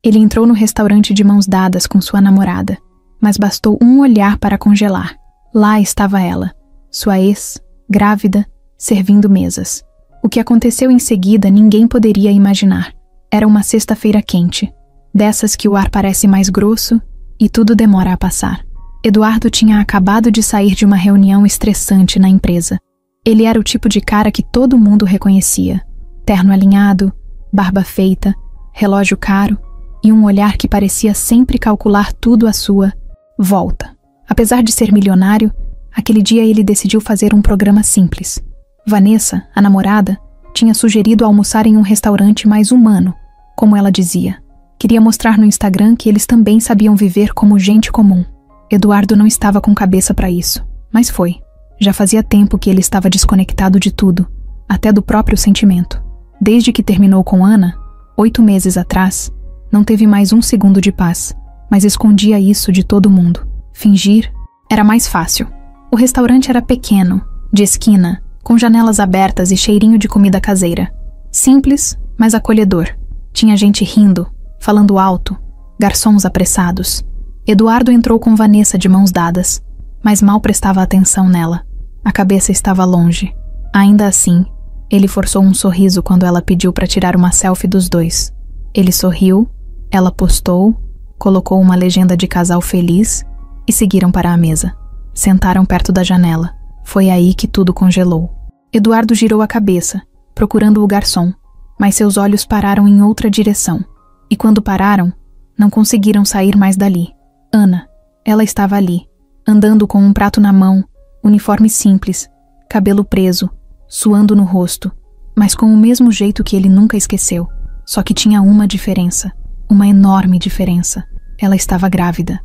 Ele entrou no restaurante de mãos dadas com sua namorada, mas bastou um olhar para congelar. Lá estava ela, sua ex, grávida, servindo mesas. O que aconteceu em seguida ninguém poderia imaginar. Era uma sexta-feira quente, dessas que o ar parece mais grosso e tudo demora a passar. Eduardo tinha acabado de sair de uma reunião estressante na empresa. Ele era o tipo de cara que todo mundo reconhecia. Terno alinhado, barba feita, relógio caro e um olhar que parecia sempre calcular tudo à sua volta. Apesar de ser milionário, aquele dia ele decidiu fazer um programa simples. Vanessa, a namorada, tinha sugerido almoçar em um restaurante mais humano, como ela dizia. Queria mostrar no Instagram que eles também sabiam viver como gente comum. Eduardo não estava com cabeça para isso, mas foi. Já fazia tempo que ele estava desconectado de tudo, até do próprio sentimento. Desde que terminou com Ana, 8 meses atrás, não teve mais um segundo de paz, mas escondia isso de todo mundo. Fingir era mais fácil. O restaurante era pequeno, de esquina, com janelas abertas e cheirinho de comida caseira. Simples, mas acolhedor. Tinha gente rindo, falando alto, garçons apressados. Eduardo entrou com Vanessa de mãos dadas, mas mal prestava atenção nela. A cabeça estava longe. Ainda assim, ele forçou um sorriso quando ela pediu para tirar uma selfie dos dois. Ele sorriu, ela postou, colocou uma legenda de casal feliz e seguiram para a mesa. Sentaram perto da janela. Foi aí que tudo congelou. Eduardo girou a cabeça, procurando o garçom, mas seus olhos pararam em outra direção. E quando pararam, não conseguiram sair mais dali. Ana, ela estava ali, andando com um prato na mão, uniforme simples, cabelo preso, suando no rosto, mas com o mesmo jeito que ele nunca esqueceu. Só que tinha uma diferença, uma enorme diferença. Ela estava grávida.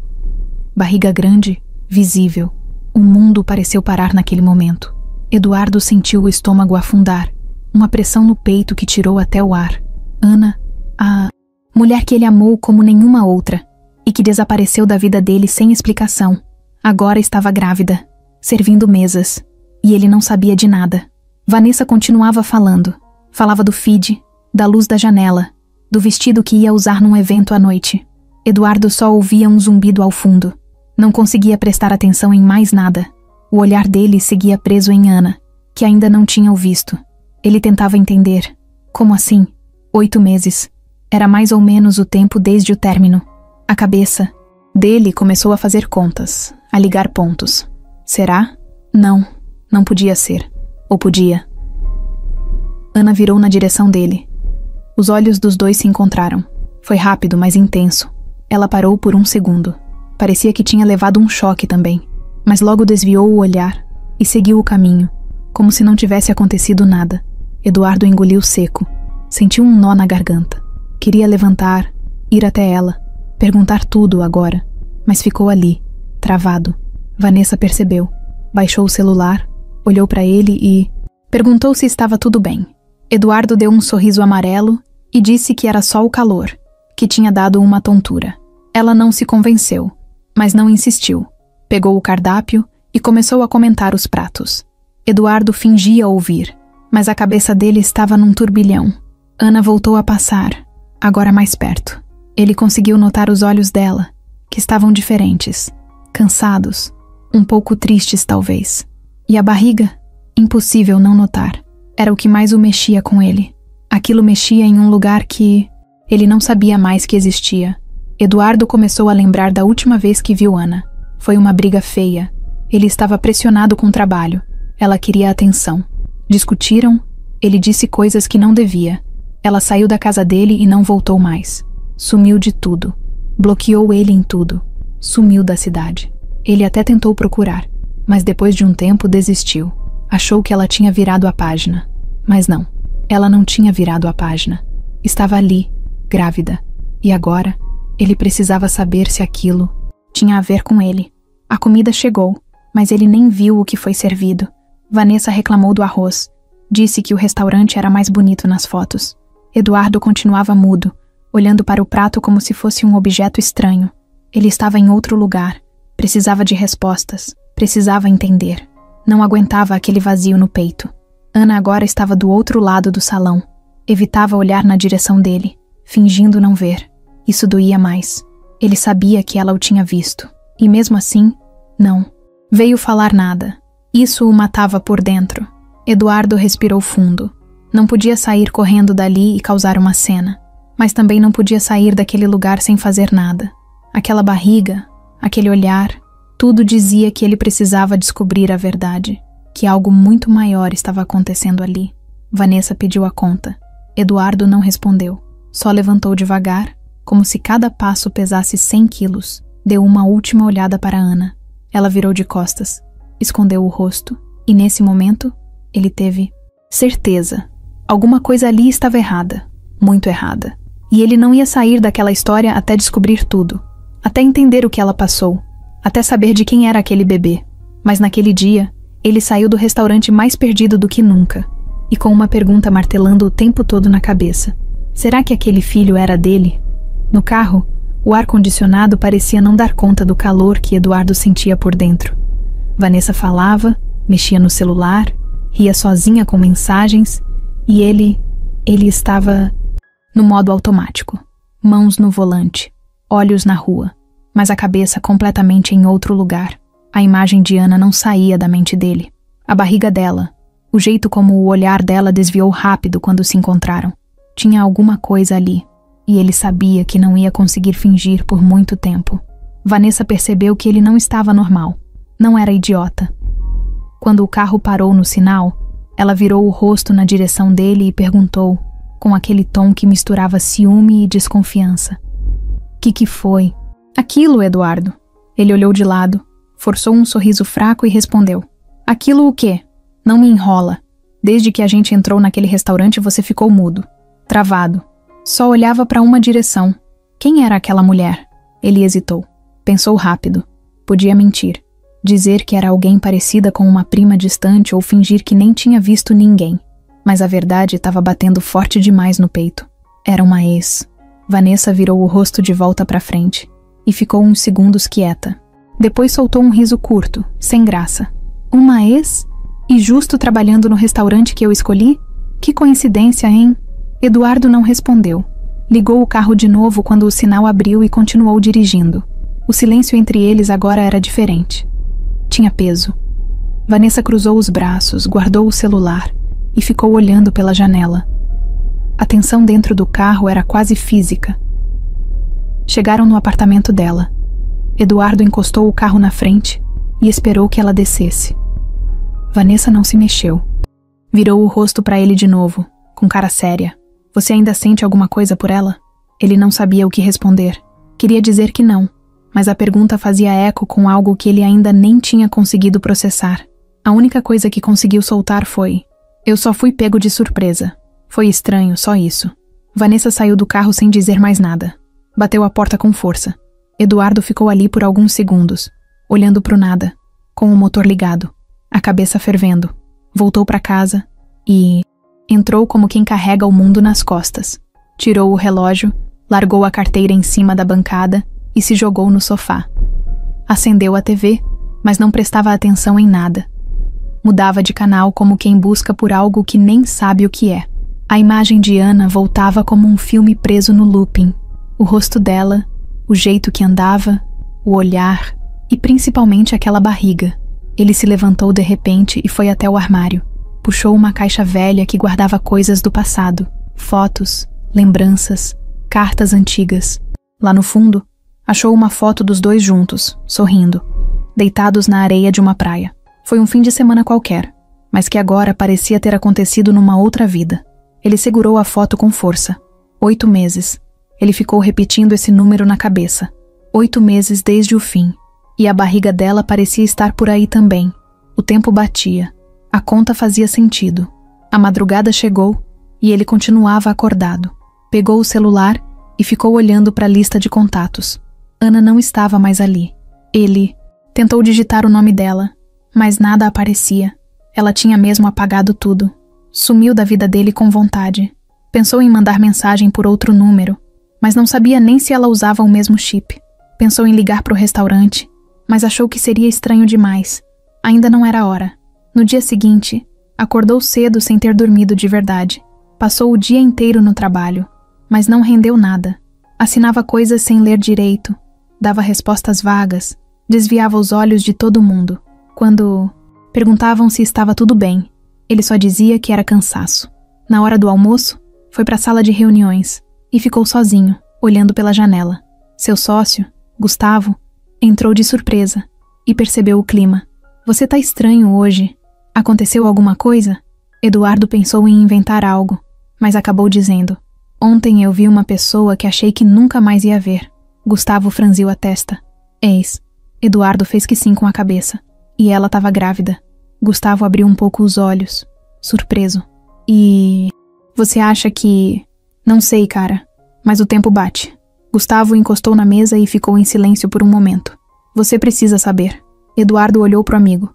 Barriga grande, visível. O mundo pareceu parar naquele momento. Eduardo sentiu o estômago afundar, uma pressão no peito que tirou até o ar. Ana, a mulher que ele amou como nenhuma outra, e que desapareceu da vida dele sem explicação, agora estava grávida, servindo mesas, e ele não sabia de nada. Vanessa continuava falando. Falava do feed, da luz da janela, do vestido que ia usar num evento à noite. Eduardo só ouvia um zumbido ao fundo. Não conseguia prestar atenção em mais nada. O olhar dele seguia preso em Ana, que ainda não tinha o visto. Ele tentava entender. Como assim? 8 meses. Era mais ou menos o tempo desde o término. A cabeça dele começou a fazer contas, a ligar pontos. Será? Não, não podia ser. Ou podia? Ana virou na direção dele. Os olhos dos dois se encontraram. Foi rápido, mas intenso. Ela parou por um segundo. Parecia que tinha levado um choque também, mas logo desviou o olhar e seguiu o caminho, como se não tivesse acontecido nada. Eduardo engoliu seco. Sentiu um nó na garganta. Queria levantar, ir até ela, perguntar tudo agora, mas ficou ali, travado. Vanessa percebeu. Baixou o celular, olhou para ele e perguntou se estava tudo bem. Eduardo deu um sorriso amarelo e disse que era só o calor, que tinha dado uma tontura. Ela não se convenceu, mas não insistiu. Pegou o cardápio e começou a comentar os pratos. Eduardo fingia ouvir, mas a cabeça dele estava num turbilhão. Ana voltou a passar, agora mais perto. Ele conseguiu notar os olhos dela, que estavam diferentes, cansados, um pouco tristes talvez. E a barriga? Impossível não notar. Era o que mais o mexia com ele. Aquilo mexia em um lugar que ele não sabia mais que existia. Eduardo começou a lembrar da última vez que viu Ana. Foi uma briga feia. Ele estava pressionado com o trabalho. Ela queria atenção. Discutiram. Ele disse coisas que não devia. Ela saiu da casa dele e não voltou mais. Sumiu de tudo. Bloqueou ele em tudo. Sumiu da cidade. Ele até tentou procurar, mas depois de um tempo desistiu. Achou que ela tinha virado a página. Mas não. Ela não tinha virado a página. Estava ali, grávida. E agora, ele precisava saber se aquilo tinha a ver com ele. A comida chegou, mas ele nem viu o que foi servido. Vanessa reclamou do arroz. Disse que o restaurante era mais bonito nas fotos. Eduardo continuava mudo, olhando para o prato como se fosse um objeto estranho. Ele estava em outro lugar. Precisava de respostas. Precisava entender. Não aguentava aquele vazio no peito. Ana agora estava do outro lado do salão. Evitava olhar na direção dele, fingindo não ver. Isso doía mais. Ele sabia que ela o tinha visto. E mesmo assim, não. Veio falar nada. Isso o matava por dentro. Eduardo respirou fundo. Não podia sair correndo dali e causar uma cena. Mas também não podia sair daquele lugar sem fazer nada. Aquela barriga, aquele olhar, tudo dizia que ele precisava descobrir a verdade. Que algo muito maior estava acontecendo ali. Vanessa pediu a conta. Eduardo não respondeu. Só levantou devagar, como se cada passo pesasse 100 quilos. Deu uma última olhada para Ana. Ela virou de costas, escondeu o rosto, e nesse momento, ele teve certeza. Alguma coisa ali estava errada, muito errada. E ele não ia sair daquela história até descobrir tudo, até entender o que ela passou, até saber de quem era aquele bebê. Mas naquele dia, ele saiu do restaurante mais perdido do que nunca, e com uma pergunta martelando o tempo todo na cabeça. Será que aquele filho era dele? No carro, o ar-condicionado parecia não dar conta do calor que Eduardo sentia por dentro. Vanessa falava, mexia no celular, ria sozinha com mensagens, e ele estava no modo automático, mãos no volante, olhos na rua, mas a cabeça completamente em outro lugar. A imagem de Ana não saía da mente dele. A barriga dela, o jeito como o olhar dela desviou rápido quando se encontraram. Tinha alguma coisa ali, e ele sabia que não ia conseguir fingir por muito tempo. Vanessa percebeu que ele não estava normal, não era idiota. Quando o carro parou no sinal, ela virou o rosto na direção dele e perguntou, com aquele tom que misturava ciúme e desconfiança. Que foi? Aquilo, Eduardo. Ele olhou de lado, forçou um sorriso fraco e respondeu. Aquilo o quê? Não me enrola. Desde que a gente entrou naquele restaurante você ficou mudo, travado. Só olhava para uma direção. Quem era aquela mulher? Ele hesitou. Pensou rápido. Podia mentir. Dizer que era alguém parecida com uma prima distante ou fingir que nem tinha visto ninguém. Mas a verdade estava batendo forte demais no peito. Era uma ex. Vanessa virou o rosto de volta para frente e ficou uns segundos quieta. Depois soltou um riso curto, sem graça. Uma ex? E justo trabalhando no restaurante que eu escolhi? Que coincidência, hein? Eduardo não respondeu. Ligou o carro de novo quando o sinal abriu e continuou dirigindo. O silêncio entre eles agora era diferente. Tinha peso. Vanessa cruzou os braços, guardou o celular e ficou olhando pela janela. A tensão dentro do carro era quase física. Chegaram no apartamento dela. Eduardo encostou o carro na frente e esperou que ela descesse. Vanessa não se mexeu. Virou o rosto para ele de novo, com cara séria. Você ainda sente alguma coisa por ela? Ele não sabia o que responder. Queria dizer que não, mas a pergunta fazia eco com algo que ele ainda nem tinha conseguido processar. A única coisa que conseguiu soltar foi: eu só fui pego de surpresa. Foi estranho, só isso. Vanessa saiu do carro sem dizer mais nada. Bateu a porta com força. Eduardo ficou ali por alguns segundos, olhando pro nada, com o motor ligado, a cabeça fervendo. Voltou para casa e entrou como quem carrega o mundo nas costas. Tirou o relógio, largou a carteira em cima da bancada e se jogou no sofá. Acendeu a TV, mas não prestava atenção em nada. Mudava de canal como quem busca por algo que nem sabe o que é. A imagem de Ana voltava como um filme preso no looping. O rosto dela, o jeito que andava, o olhar e principalmente aquela barriga. Ele se levantou de repente e foi até o armário. Puxou uma caixa velha que guardava coisas do passado, fotos, lembranças, cartas antigas. Lá no fundo, achou uma foto dos dois juntos, sorrindo, deitados na areia de uma praia. Foi um fim de semana qualquer, mas que agora parecia ter acontecido numa outra vida. Ele segurou a foto com força. 8 meses. Ele ficou repetindo esse número na cabeça. 8 meses desde o fim. E a barriga dela parecia estar por aí também. O tempo batia. A conta fazia sentido. A madrugada chegou e ele continuava acordado. Pegou o celular e ficou olhando para a lista de contatos. Ana não estava mais ali. Ele tentou digitar o nome dela, mas nada aparecia. Ela tinha mesmo apagado tudo. Sumiu da vida dele com vontade. Pensou em mandar mensagem por outro número, mas não sabia nem se ela usava o mesmo chip. Pensou em ligar para o restaurante, mas achou que seria estranho demais. Ainda não era hora. No dia seguinte, acordou cedo sem ter dormido de verdade. Passou o dia inteiro no trabalho, mas não rendeu nada. Assinava coisas sem ler direito, dava respostas vagas, desviava os olhos de todo mundo. Quando perguntavam se estava tudo bem, ele só dizia que era cansaço. Na hora do almoço, foi para a sala de reuniões e ficou sozinho, olhando pela janela. Seu sócio, Gustavo, entrou de surpresa e percebeu o clima. Você tá estranho hoje. Aconteceu alguma coisa? Eduardo pensou em inventar algo, mas acabou dizendo: ontem eu vi uma pessoa que achei que nunca mais ia ver. Gustavo franziu a testa. Eis. Eduardo fez que sim com a cabeça. E ela estava grávida. Gustavo abriu um pouco os olhos, surpreso. E... você acha que... Não sei, cara, mas o tempo bate. Gustavo encostou na mesa e ficou em silêncio por um momento. Você precisa saber. Eduardo olhou pro amigo.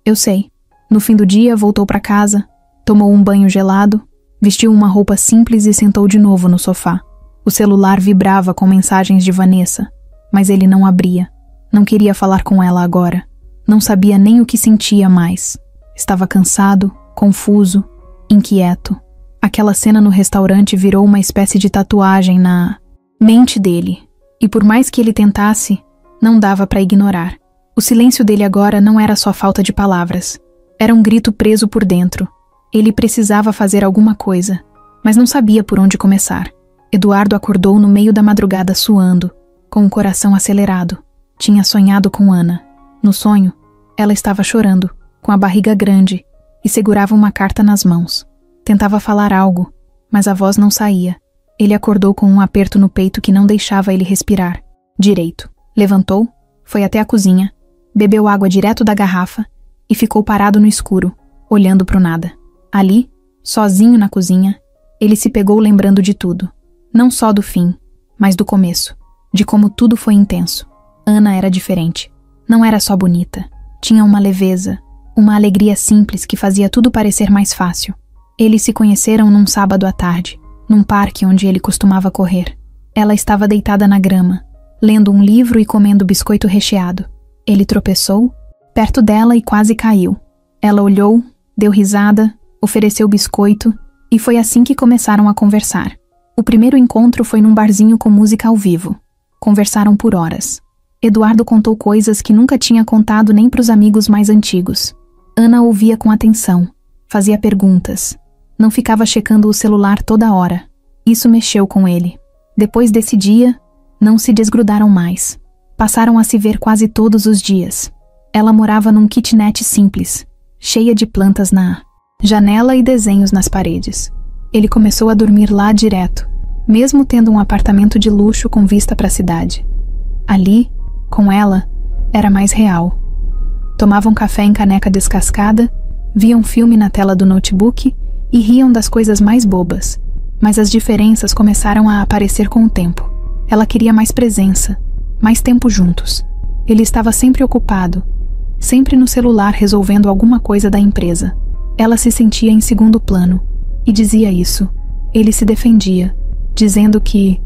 Eu sei. No fim do dia, voltou para casa, tomou um banho gelado, vestiu uma roupa simples e sentou de novo no sofá. O celular vibrava com mensagens de Vanessa, mas ele não abria. Não queria falar com ela agora. Não sabia nem o que sentia mais. Estava cansado, confuso, inquieto. Aquela cena no restaurante virou uma espécie de tatuagem na mente dele. E por mais que ele tentasse, não dava para ignorar. O silêncio dele agora não era só falta de palavras. Era um grito preso por dentro. Ele precisava fazer alguma coisa, mas não sabia por onde começar. Eduardo acordou no meio da madrugada suando, com o coração acelerado. Tinha sonhado com Ana. No sonho, ela estava chorando, com a barriga grande, e segurava uma carta nas mãos. Tentava falar algo, mas a voz não saía. Ele acordou com um aperto no peito que não deixava ele respirar direito. Levantou, foi até a cozinha, bebeu água direto da garrafa e ficou parado no escuro, olhando pro nada. Ali, sozinho na cozinha, ele se pegou lembrando de tudo. Não só do fim, mas do começo, de como tudo foi intenso. Ana era diferente. Não era só bonita. Tinha uma leveza, uma alegria simples que fazia tudo parecer mais fácil. Eles se conheceram num sábado à tarde, num parque onde ele costumava correr. Ela estava deitada na grama, lendo um livro e comendo biscoito recheado. Ele tropeçou perto dela e quase caiu. Ela olhou, deu risada, ofereceu biscoito e foi assim que começaram a conversar. O primeiro encontro foi num barzinho com música ao vivo. Conversaram por horas. Eduardo contou coisas que nunca tinha contado nem para os amigos mais antigos. Ana ouvia com atenção, fazia perguntas. Não ficava checando o celular toda hora. Isso mexeu com ele. Depois desse dia, não se desgrudaram mais. Passaram a se ver quase todos os dias. Ela morava num kitnet simples, cheia de plantas na janela e desenhos nas paredes. Ele começou a dormir lá direto, mesmo tendo um apartamento de luxo com vista para a cidade. Ali, com ela, era mais real. Tomavam café em caneca descascada, viam filme na tela do notebook e riam das coisas mais bobas. Mas as diferenças começaram a aparecer com o tempo. Ela queria mais presença, mais tempo juntos. Ele estava sempre ocupado, sempre no celular resolvendo alguma coisa da empresa. Ela se sentia em segundo plano e dizia isso. Ele se defendia, dizendo que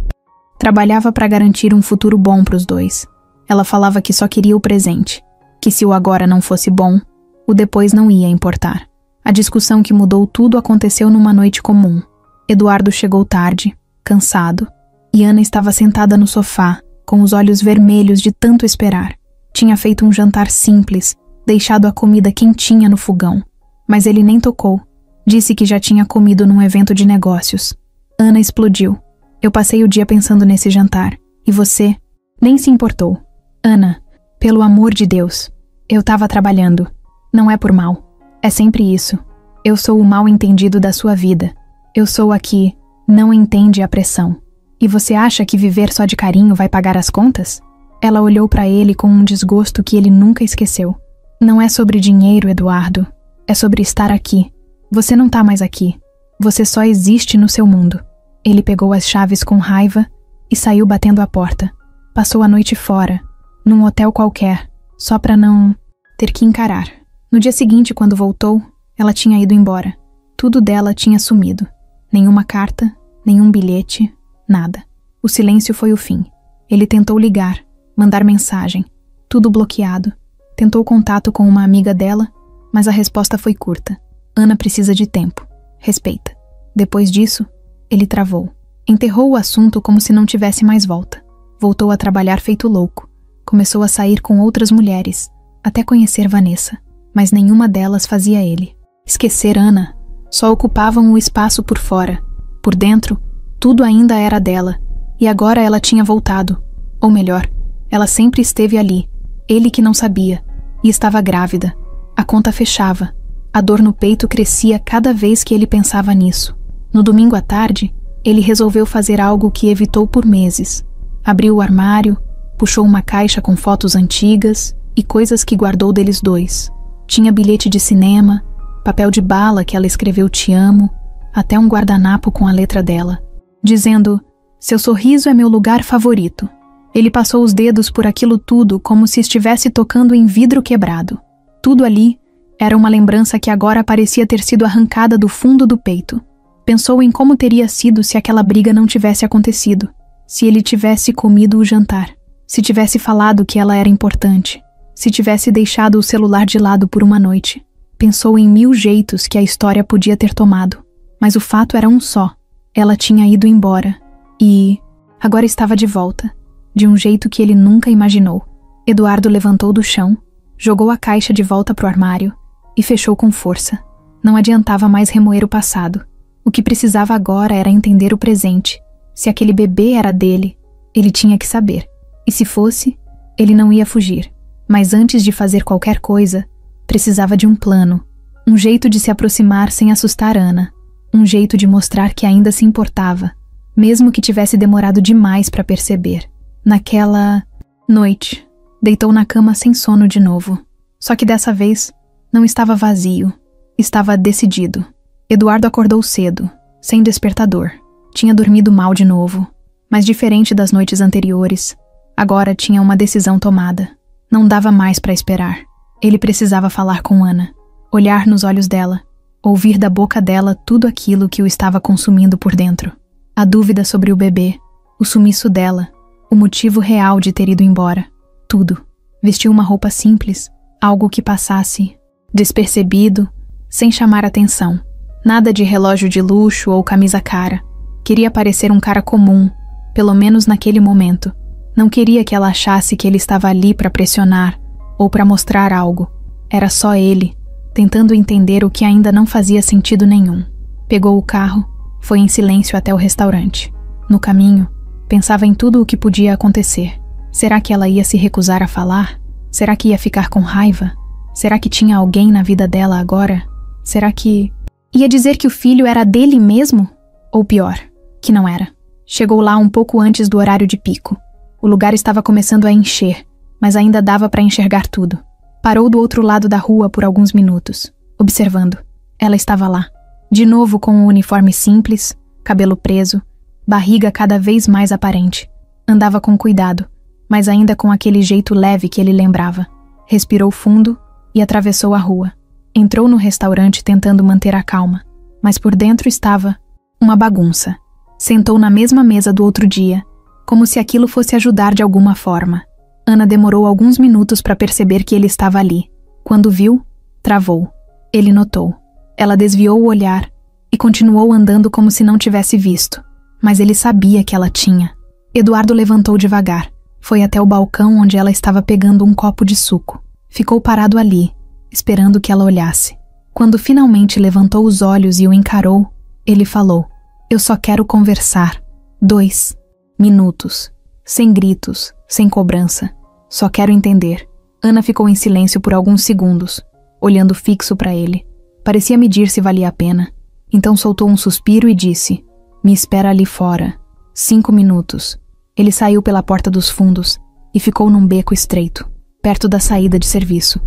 trabalhava para garantir um futuro bom para os dois. Ela falava que só queria o presente, que se o agora não fosse bom, o depois não ia importar. A discussão que mudou tudo aconteceu numa noite comum. Eduardo chegou tarde, cansado, e Ana estava sentada no sofá, com os olhos vermelhos de tanto esperar. Tinha feito um jantar simples, deixado a comida quentinha no fogão, mas ele nem tocou. Disse que já tinha comido num evento de negócios. Ana explodiu. Eu passei o dia pensando nesse jantar, e você nem se importou. Ana, pelo amor de Deus, eu estava trabalhando. Não é por mal. É sempre isso. Eu sou o mal-entendido da sua vida. Eu sou a que não entende a pressão. E você acha que viver só de carinho vai pagar as contas? Ela olhou para ele com um desgosto que ele nunca esqueceu. Não é sobre dinheiro, Eduardo. É sobre estar aqui. Você não tá mais aqui. Você só existe no seu mundo. Ele pegou as chaves com raiva e saiu batendo a porta. Passou a noite fora, num hotel qualquer, só para não ter que encarar. No dia seguinte, quando voltou, ela tinha ido embora. Tudo dela tinha sumido. Nenhuma carta, nenhum bilhete, nada. O silêncio foi o fim. Ele tentou ligar, mandar mensagem, tudo bloqueado. Tentou contato com uma amiga dela, mas a resposta foi curta. Ana precisa de tempo. Respeita. Depois disso, ele travou. Enterrou o assunto como se não tivesse mais volta. Voltou a trabalhar feito louco. Começou a sair com outras mulheres, até conhecer Vanessa. Mas nenhuma delas fazia ele esquecer Ana. Só ocupavam o espaço por fora. Por dentro, tudo ainda era dela. E agora ela tinha voltado. Ou melhor, ela sempre esteve ali. Ele que não sabia. E estava grávida. A conta fechava. A dor no peito crescia cada vez que ele pensava nisso. No domingo à tarde, ele resolveu fazer algo que evitou por meses. Abriu o armário, puxou uma caixa com fotos antigas e coisas que guardou deles dois. Tinha bilhete de cinema, papel de bala que ela escreveu "Te amo", até um guardanapo com a letra dela, dizendo: "Seu sorriso é meu lugar favorito." Ele passou os dedos por aquilo tudo como se estivesse tocando em vidro quebrado. Tudo ali era uma lembrança que agora parecia ter sido arrancada do fundo do peito. Pensou em como teria sido se aquela briga não tivesse acontecido, se ele tivesse comido o jantar, se tivesse falado que ela era importante, se tivesse deixado o celular de lado por uma noite. Pensou em 1000 jeitos que a história podia ter tomado, mas o fato era um só. Ela tinha ido embora e agora estava de volta, de um jeito que ele nunca imaginou. Eduardo levantou do chão, jogou a caixa de volta pro armário e fechou com força. Não adiantava mais remoer o passado. O que precisava agora era entender o presente. Se aquele bebê era dele, ele tinha que saber. E se fosse, ele não ia fugir. Mas antes de fazer qualquer coisa, precisava de um plano. Um jeito de se aproximar sem assustar Ana. Um jeito de mostrar que ainda se importava, mesmo que tivesse demorado demais para perceber. Naquela noite, deitou na cama sem sono de novo. Só que dessa vez, não estava vazio. Estava decidido. Eduardo acordou cedo, sem despertador. Tinha dormido mal de novo, mas diferente das noites anteriores, agora tinha uma decisão tomada. Não dava mais para esperar. Ele precisava falar com Ana, olhar nos olhos dela, ouvir da boca dela tudo aquilo que o estava consumindo por dentro. A dúvida sobre o bebê, o sumiço dela, o motivo real de ter ido embora. Tudo. Vestiu uma roupa simples, algo que passasse despercebido, sem chamar atenção. Nada de relógio de luxo ou camisa cara. Queria parecer um cara comum, pelo menos naquele momento. Não queria que ela achasse que ele estava ali para pressionar ou para mostrar algo. Era só ele, tentando entender o que ainda não fazia sentido nenhum. Pegou o carro, foi em silêncio até o restaurante. No caminho, pensava em tudo o que podia acontecer. Será que ela ia se recusar a falar? Será que ia ficar com raiva? Será que tinha alguém na vida dela agora? Será que ia dizer que o filho era dele mesmo? Ou pior, que não era. Chegou lá um pouco antes do horário de pico. O lugar estava começando a encher, mas ainda dava para enxergar tudo. Parou do outro lado da rua por alguns minutos, observando. Ela estava lá, de novo com um uniforme simples, cabelo preso, barriga cada vez mais aparente. Andava com cuidado, mas ainda com aquele jeito leve que ele lembrava. Respirou fundo e atravessou a rua. Entrou no restaurante tentando manter a calma, mas por dentro estava uma bagunça. Sentou na mesma mesa do outro dia, como se aquilo fosse ajudar de alguma forma. Ana demorou alguns minutos para perceber que ele estava ali. Quando viu, travou. Ele notou. Ela desviou o olhar e continuou andando como se não tivesse visto. Mas ele sabia que ela tinha. Eduardo levantou devagar. Foi até o balcão onde ela estava pegando um copo de suco. Ficou parado ali, esperando que ela olhasse. Quando finalmente levantou os olhos e o encarou, ele falou: "Eu só quero conversar. 2 minutos. Sem gritos, sem cobrança. Só quero entender." Ana ficou em silêncio por alguns segundos, olhando fixo para ele. Parecia medir se valia a pena. Então soltou um suspiro e disse: "Me espera ali fora. 5 minutos." Ele saiu pela porta dos fundos e ficou num beco estreito, perto da saída de serviço.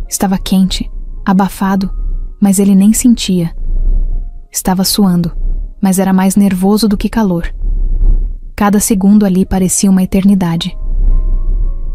Estava quente, abafado, mas ele nem sentia. Estava suando, mas era mais nervoso do que calor. Cada segundo ali parecia uma eternidade.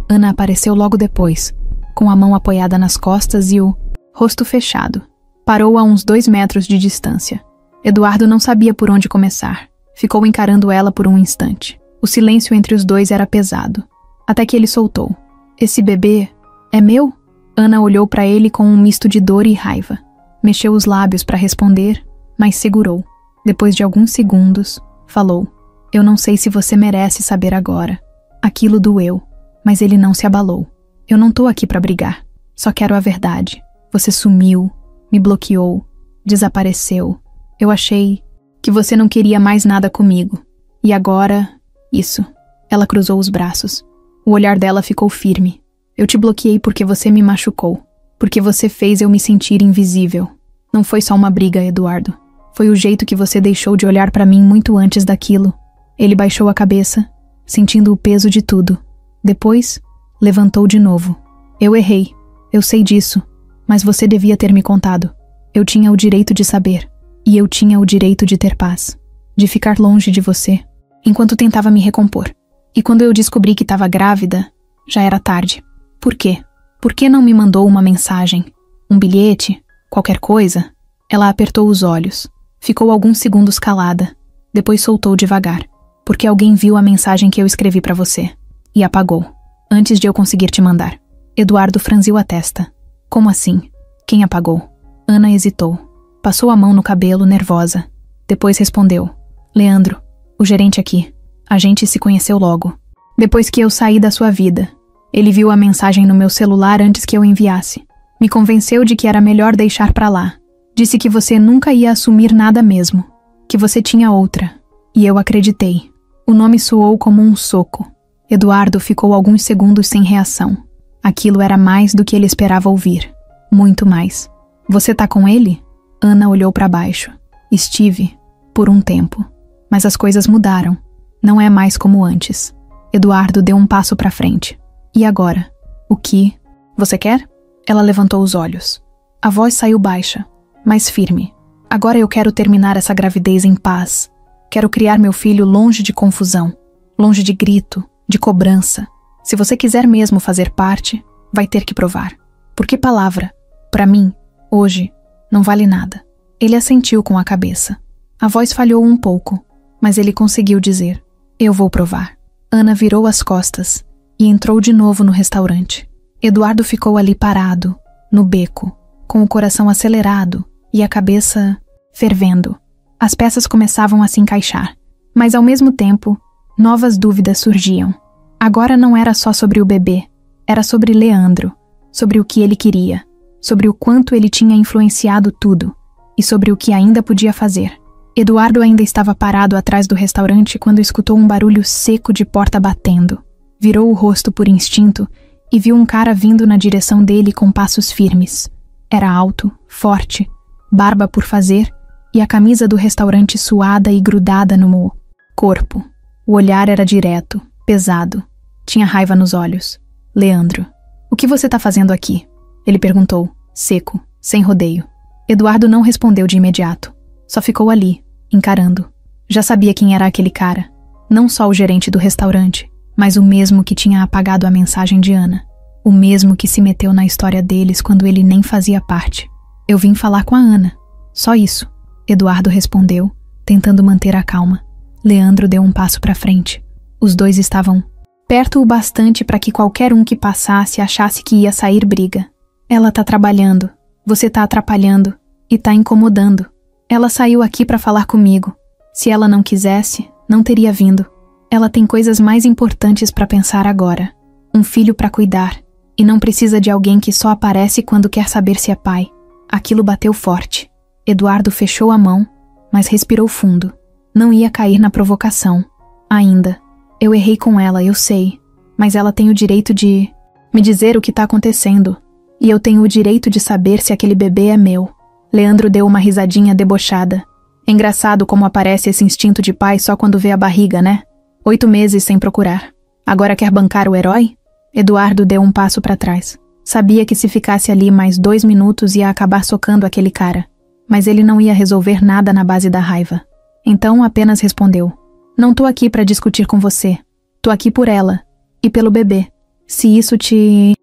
Ana apareceu logo depois, com a mão apoiada nas costas e o rosto fechado. Parou a uns 2 metros de distância. Eduardo não sabia por onde começar. Ficou encarando ela por um instante. O silêncio entre os dois era pesado. Até que ele soltou: "Esse bebê é meu?" Ana olhou para ele com um misto de dor e raiva. Mexeu os lábios para responder, mas segurou. Depois de alguns segundos, Falou: "Eu não sei se você merece saber agora. Aquilo doeu, mas ele não se abalou. Eu não tô aqui pra brigar. Só quero a verdade. Você sumiu, me bloqueou, desapareceu. Eu achei que você não queria mais nada comigo. E agora, isso." Ela cruzou os braços. O olhar dela ficou firme. "Eu te bloqueei porque você me machucou. Porque você fez eu me sentir invisível. Não foi só uma briga, Eduardo. Foi o jeito que você deixou de olhar pra mim muito antes daquilo." Ele baixou a cabeça, sentindo o peso de tudo. Depois, levantou de novo. "Eu errei. Eu sei disso. Mas você devia ter me contado. Eu tinha o direito de saber. E eu tinha o direito de ter paz. De ficar longe de você, enquanto tentava me recompor. E quando eu descobri que estava grávida, já era tarde. Por quê? Por que não me mandou uma mensagem? Um bilhete? Qualquer coisa?" Ela apertou os olhos. Ficou alguns segundos calada. Depois soltou devagar. "Porque alguém viu a mensagem que eu escrevi pra você. E apagou. Antes de eu conseguir te mandar." Eduardo franziu a testa. "Como assim? Quem apagou?" Ana hesitou. Passou a mão no cabelo, nervosa. Depois respondeu: "Leandro, o gerente aqui. A gente se conheceu logo. Depois que eu saí da sua vida. Ele viu a mensagem no meu celular antes que eu enviasse. Me convenceu de que era melhor deixar pra lá. Disse que você nunca ia assumir nada mesmo. Que você tinha outra. E eu acreditei." O nome soou como um soco. Eduardo ficou alguns segundos sem reação. Aquilo era mais do que ele esperava ouvir. Muito mais. "Você tá com ele?" Ana olhou pra baixo. "Estive, por um tempo. Mas as coisas mudaram. Não é mais como antes." Eduardo deu um passo pra frente. "E agora? O que você quer?" Ela levantou os olhos. A voz saiu baixa, mas firme. "Agora eu quero terminar essa gravidez em paz. Quero criar meu filho longe de confusão, longe de grito, de cobrança. Se você quiser mesmo fazer parte, vai ter que provar. Porque palavra, pra mim, hoje, não vale nada." Ele assentiu com a cabeça. A voz falhou um pouco, mas ele conseguiu dizer: "Eu vou provar." Ana virou as costas e entrou de novo no restaurante. Eduardo ficou ali parado, no beco, com o coração acelerado e a cabeça fervendo. As peças começavam a se encaixar, mas ao mesmo tempo, novas dúvidas surgiam. Agora não era só sobre o bebê, era sobre Leandro, sobre o que ele queria, sobre o quanto ele tinha influenciado tudo e sobre o que ainda podia fazer. Eduardo ainda estava parado atrás do restaurante quando escutou um barulho seco de porta batendo. Virou o rosto por instinto e viu um cara vindo na direção dele com passos firmes. Era alto, forte, barba por fazer e a camisa do restaurante suada e grudada no corpo. O olhar era direto, pesado. Tinha raiva nos olhos. "Leandro, o que você tá fazendo aqui?" Ele perguntou, seco, sem rodeio. Eduardo não respondeu de imediato. Só ficou ali, encarando. Já sabia quem era aquele cara. Não só o gerente do restaurante, mas o mesmo que tinha apagado a mensagem de Ana. O mesmo que se meteu na história deles quando ele nem fazia parte. "Eu vim falar com a Ana. Só isso." Eduardo respondeu, tentando manter a calma. Leandro deu um passo para frente. Os dois estavam perto o bastante para que qualquer um que passasse achasse que ia sair briga. "Ela tá trabalhando. Você tá atrapalhando. E tá incomodando. Ela saiu aqui para falar comigo. Se ela não quisesse, não teria vindo. Ela tem coisas mais importantes para pensar agora. Um filho para cuidar. E não precisa de alguém que só aparece quando quer saber se é pai." Aquilo bateu forte. Eduardo fechou a mão, mas respirou fundo. Não ia cair na provocação. Ainda. "Eu errei com ela, eu sei. Mas ela tem o direito de me dizer o que tá acontecendo. E eu tenho o direito de saber se aquele bebê é meu." Leandro deu uma risadinha debochada. "Engraçado como aparece esse instinto de pai só quando vê a barriga, né? 8 meses sem procurar. Agora quer bancar o herói?" Eduardo deu um passo para trás. Sabia que se ficasse ali mais 2 minutos ia acabar socando aquele cara. Mas ele não ia resolver nada na base da raiva. Então apenas respondeu: "Não tô aqui para discutir com você. Tô aqui por ela. E pelo bebê. Se isso te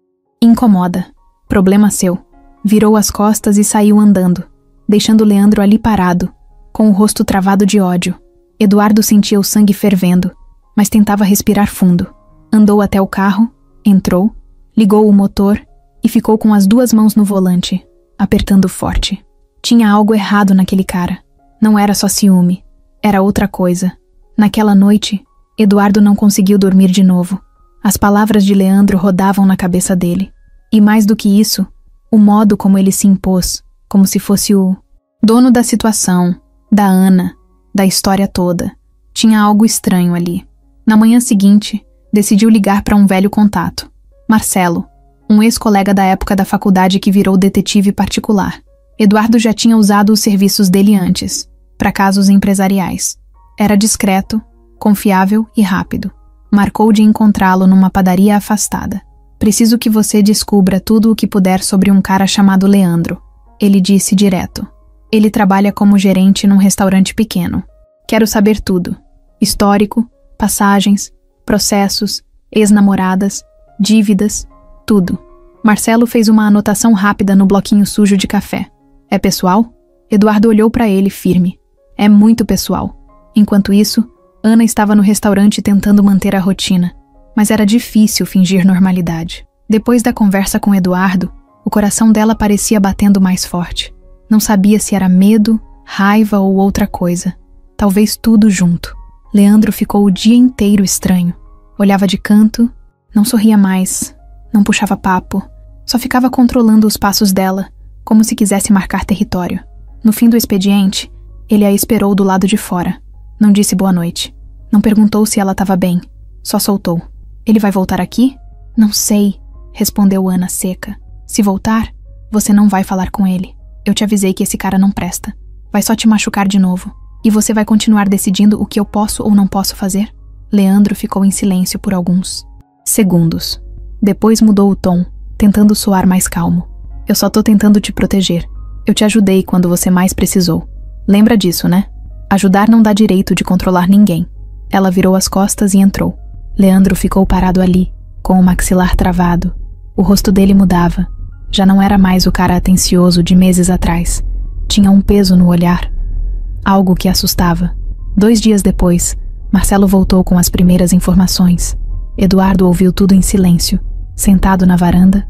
incomoda, problema seu." Virou as costas e saiu andando, deixando Leandro ali parado, com o rosto travado de ódio. Eduardo sentia o sangue fervendo, mas tentava respirar fundo. Andou até o carro, entrou, ligou o motor e ficou com as 2 mãos no volante, apertando forte. Tinha algo errado naquele cara. Não era só ciúme. Era outra coisa. Naquela noite, Eduardo não conseguiu dormir de novo. As palavras de Leandro rodavam na cabeça dele. E mais do que isso, o modo como ele se impôs, como se fosse o dono da situação, da Ana, da história toda. Tinha algo estranho ali. Na manhã seguinte, decidiu ligar para um velho contato. Marcelo, um ex-colega da época da faculdade que virou detetive particular. Eduardo já tinha usado os serviços dele antes, para casos empresariais. Era discreto, confiável e rápido. Marcou de encontrá-lo numa padaria afastada. Preciso que você descubra tudo o que puder sobre um cara chamado Leandro, ele disse direto. Ele trabalha como gerente num restaurante pequeno. Quero saber tudo. Histórico, passagens, processos, ex-namoradas, dívidas, tudo. Marcelo fez uma anotação rápida no bloquinho sujo de café. É pessoal? Eduardo olhou para ele firme. É muito pessoal. Enquanto isso, Ana estava no restaurante tentando manter a rotina, mas era difícil fingir normalidade. Depois da conversa com Eduardo, o coração dela parecia batendo mais forte. Não sabia se era medo, raiva ou outra coisa. Talvez tudo junto. Leandro ficou o dia inteiro estranho. Olhava de canto, não sorria mais, não puxava papo, só ficava controlando os passos dela, como se quisesse marcar território. No fim do expediente, ele a esperou do lado de fora. Não disse boa noite. Não perguntou se ela estava bem. Só soltou. Ele vai voltar aqui? Não sei, respondeu Ana seca. Se voltar, você não vai falar com ele. Eu te avisei que esse cara não presta. Vai só te machucar de novo. E você vai continuar decidindo o que eu posso ou não posso fazer? Leandro ficou em silêncio por alguns segundos. Depois mudou o tom, tentando soar mais calmo. Eu só tô tentando te proteger. Eu te ajudei quando você mais precisou. Lembra disso, né? Ajudar não dá direito de controlar ninguém. Ela virou as costas e entrou. Leandro ficou parado ali, com o maxilar travado. O rosto dele mudava. Já não era mais o cara atencioso de meses atrás. Tinha um peso no olhar. Algo que assustava. 2 dias depois, Marcelo voltou com as primeiras informações. Eduardo ouviu tudo em silêncio, sentado na varanda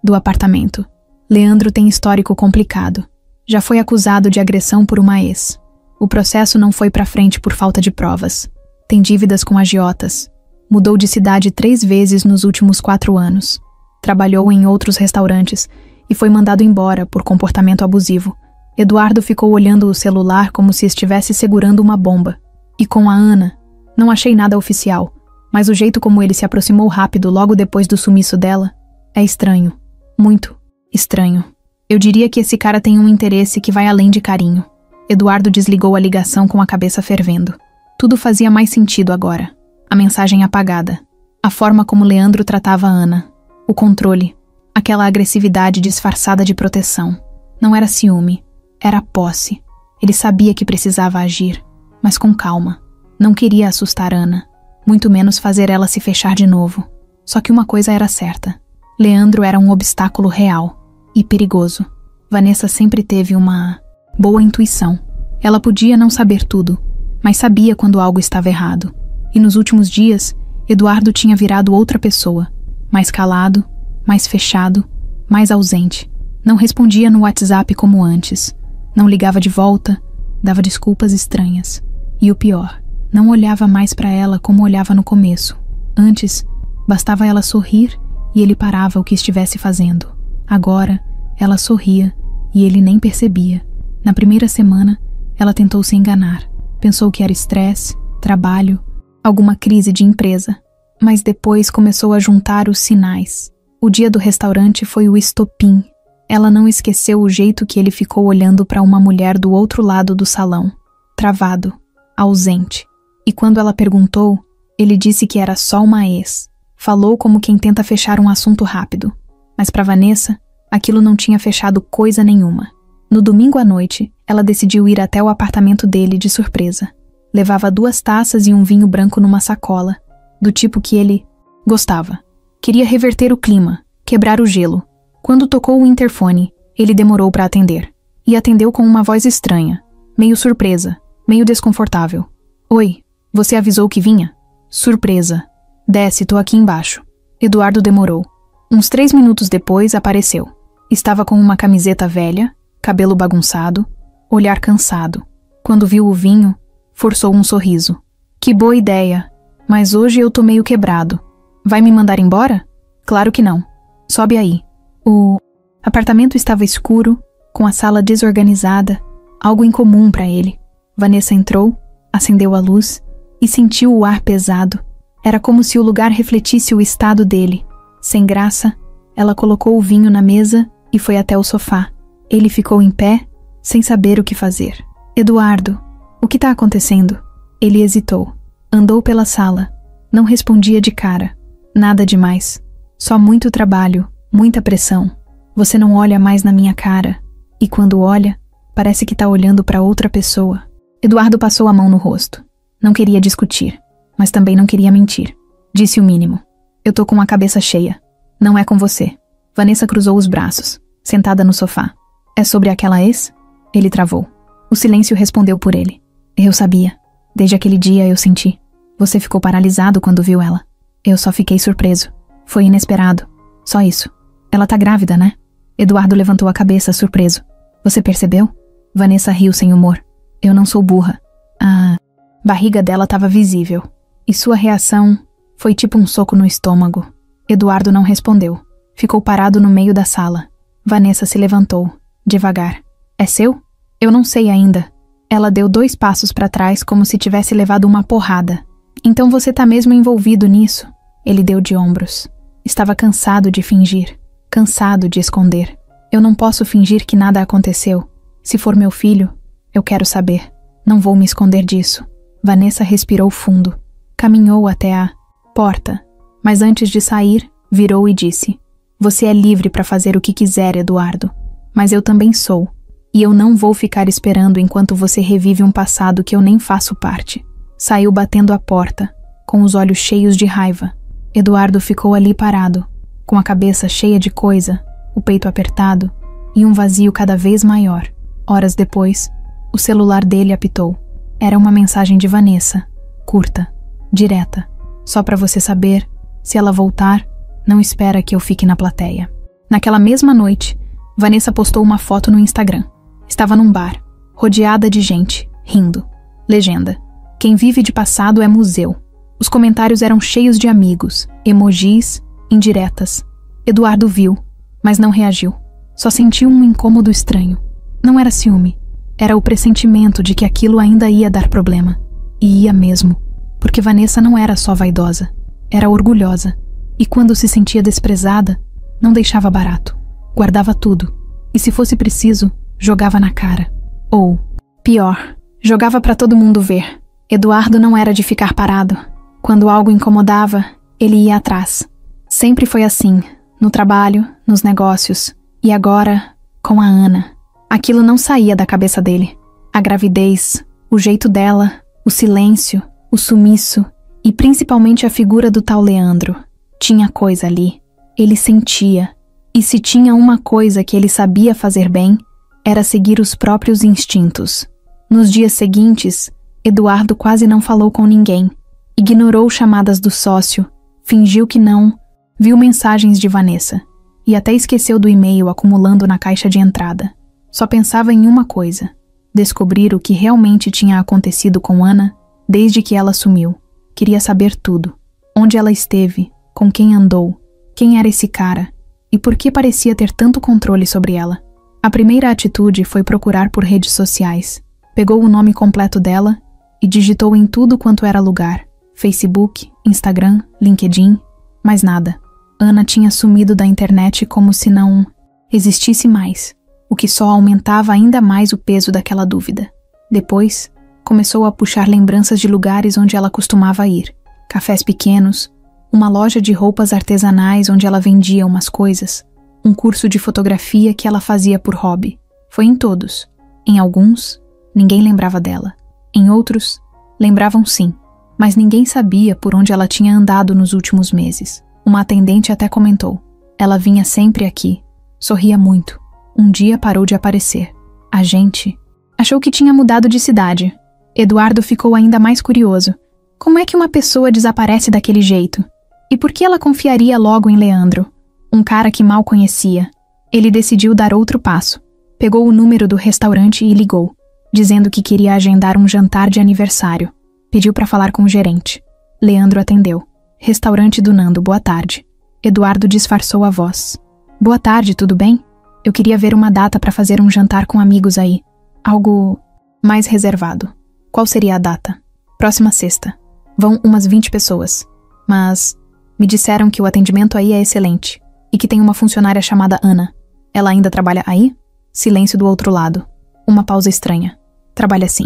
do apartamento. Leandro tem histórico complicado. Já foi acusado de agressão por uma ex. O processo não foi pra frente por falta de provas. Tem dívidas com agiotas. Mudou de cidade 3 vezes nos últimos 4 anos. Trabalhou em outros restaurantes e foi mandado embora por comportamento abusivo. Eduardo ficou olhando o celular como se estivesse segurando uma bomba. E com a Ana, não achei nada oficial, mas o jeito como ele se aproximou rápido logo depois do sumiço dela é estranho. Muito estranho. Eu diria que esse cara tem um interesse que vai além de carinho. Eduardo desligou a ligação com a cabeça fervendo. Tudo fazia mais sentido agora. A mensagem apagada. A forma como Leandro tratava a Ana. O controle. Aquela agressividade disfarçada de proteção. Não era ciúme. Era posse. Ele sabia que precisava agir, mas com calma. Não queria assustar Ana, muito menos fazer ela se fechar de novo. Só que uma coisa era certa. Leandro era um obstáculo real e perigoso. Vanessa sempre teve uma boa intuição. Ela podia não saber tudo, mas sabia quando algo estava errado. E nos últimos dias, Eduardo tinha virado outra pessoa. Mais calado, mais fechado, mais ausente. Não respondia no WhatsApp como antes. Não ligava de volta, dava desculpas estranhas. E o pior, não olhava mais para ela como olhava no começo. Antes, bastava ela sorrir e ele parava o que estivesse fazendo. Agora, ela sorria e ele nem percebia. Na primeira semana, ela tentou se enganar. Pensou que era estresse, trabalho, alguma crise de empresa. Mas depois começou a juntar os sinais. O dia do restaurante foi o estopim. Ela não esqueceu o jeito que ele ficou olhando para uma mulher do outro lado do salão. Travado, ausente. E quando ela perguntou, ele disse que era só uma ex. Falou como quem tenta fechar um assunto rápido. Mas para Vanessa, aquilo não tinha fechado coisa nenhuma. No domingo à noite, ela decidiu ir até o apartamento dele de surpresa. Levava 2 taças e um vinho branco numa sacola, do tipo que ele gostava. Queria reverter o clima, quebrar o gelo. Quando tocou o interfone, ele demorou para atender. E atendeu com uma voz estranha, meio surpresa, meio desconfortável. Oi, você avisou que vinha? Surpresa. Desce, tô aqui embaixo. Eduardo demorou. Uns 3 minutos depois, apareceu. Estava com uma camiseta velha, cabelo bagunçado, olhar cansado. Quando viu o vinho, forçou um sorriso. Que boa ideia. Mas hoje eu tô meio quebrado. Vai me mandar embora? Claro que não. Sobe aí. O apartamento estava escuro, com a sala desorganizada, algo incomum para ele. Vanessa entrou, acendeu a luz e sentiu o ar pesado. Era como se o lugar refletisse o estado dele. Sem graça, ela colocou o vinho na mesa e foi até o sofá. Ele ficou em pé, sem saber o que fazer. Eduardo, o que está acontecendo? Ele hesitou. Andou pela sala. Não respondia de cara. Nada demais. Só muito trabalho, muita pressão. Você não olha mais na minha cara. E quando olha, parece que está olhando para outra pessoa. Eduardo passou a mão no rosto. Não queria discutir, mas também não queria mentir. Disse o mínimo. Eu tô com a cabeça cheia. Não é com você. Vanessa cruzou os braços, sentada no sofá. É sobre aquela ex? Ele travou. O silêncio respondeu por ele. Eu sabia. Desde aquele dia eu senti. Você ficou paralisado quando viu ela. Eu só fiquei surpreso. Foi inesperado. Só isso. Ela tá grávida, né? Eduardo levantou a cabeça, surpreso. Você percebeu? Vanessa riu sem humor. Eu não sou burra. A barriga dela estava visível. E sua reação foi tipo um soco no estômago. Eduardo não respondeu. Ficou parado no meio da sala. Vanessa se levantou, devagar. É seu? Eu não sei ainda. Ela deu 2 passos para trás como se tivesse levado uma porrada. Então você tá mesmo envolvido nisso? Ele deu de ombros. Estava cansado de fingir. Cansado de esconder. Eu não posso fingir que nada aconteceu. Se for meu filho, eu quero saber. Não vou me esconder disso. Vanessa respirou fundo. Caminhou até a porta. Mas antes de sair, virou e disse: Você é livre para fazer o que quiser, Eduardo. Mas eu também sou. E eu não vou ficar esperando enquanto você revive um passado que eu nem faço parte. Saiu batendo a porta, com os olhos cheios de raiva. Eduardo ficou ali parado, com a cabeça cheia de coisa, o peito apertado e um vazio cada vez maior. Horas depois, o celular dele apitou. Era uma mensagem de Vanessa, curta, direta. Só para você saber, se ela voltar, não espera que eu fique na plateia. Naquela mesma noite, Vanessa postou uma foto no Instagram. Estava num bar, rodeada de gente, rindo. Legenda: Quem vive de passado é museu. Os comentários eram cheios de amigos, emojis, indiretas. Eduardo viu, mas não reagiu. Só sentiu um incômodo estranho. Não era ciúme. Era o pressentimento de que aquilo ainda ia dar problema. E ia mesmo. Porque Vanessa não era só vaidosa. Era orgulhosa. E quando se sentia desprezada, não deixava barato. Guardava tudo. E se fosse preciso, jogava na cara. Ou, pior, jogava para todo mundo ver. Eduardo não era de ficar parado. Quando algo incomodava, ele ia atrás. Sempre foi assim, no trabalho, nos negócios. E agora, com a Ana. Aquilo não saía da cabeça dele. A gravidez, o jeito dela, o silêncio, o sumiço e principalmente a figura do tal Leandro. Tinha coisa ali. Ele sentia. E se tinha uma coisa que ele sabia fazer bem, era seguir os próprios instintos. Nos dias seguintes, Eduardo quase não falou com ninguém. Ignorou chamadas do sócio, fingiu que não, viu mensagens de Vanessa e até esqueceu do e-mail acumulando na caixa de entrada. Só pensava em uma coisa: descobrir o que realmente tinha acontecido com Ana desde que ela sumiu. Queria saber tudo. Onde ela esteve, com quem andou, quem era esse cara e por que parecia ter tanto controle sobre ela. A primeira atitude foi procurar por redes sociais. Pegou o nome completo dela e digitou em tudo quanto era lugar. Facebook, Instagram, LinkedIn, mais nada. Ana tinha sumido da internet como se não existisse mais, o que só aumentava ainda mais o peso daquela dúvida. Depois, começou a puxar lembranças de lugares onde ela costumava ir. Cafés pequenos, uma loja de roupas artesanais onde ela vendia umas coisas, um curso de fotografia que ela fazia por hobby. Foi em todos. Em alguns, ninguém lembrava dela. Em outros, lembravam sim. Mas ninguém sabia por onde ela tinha andado nos últimos meses. Uma atendente até comentou. Ela vinha sempre aqui. Sorria muito. Um dia parou de aparecer. A gente achou que tinha mudado de cidade. Eduardo ficou ainda mais curioso. Como é que uma pessoa desaparece daquele jeito? E por que ela confiaria logo em Leandro? Um cara que mal conhecia. Ele decidiu dar outro passo. Pegou o número do restaurante e ligou, dizendo que queria agendar um jantar de aniversário. Pediu para falar com o gerente. Leandro atendeu. Restaurante do Nando, boa tarde. Eduardo disfarçou a voz. Boa tarde, tudo bem? Eu queria ver uma data para fazer um jantar com amigos aí. Algo mais reservado. Qual seria a data? Próxima sexta. Vão umas 20 pessoas. Mas me disseram que o atendimento aí é excelente. E que tem uma funcionária chamada Ana. Ela ainda trabalha aí? Silêncio do outro lado. Uma pausa estranha. Trabalha sim.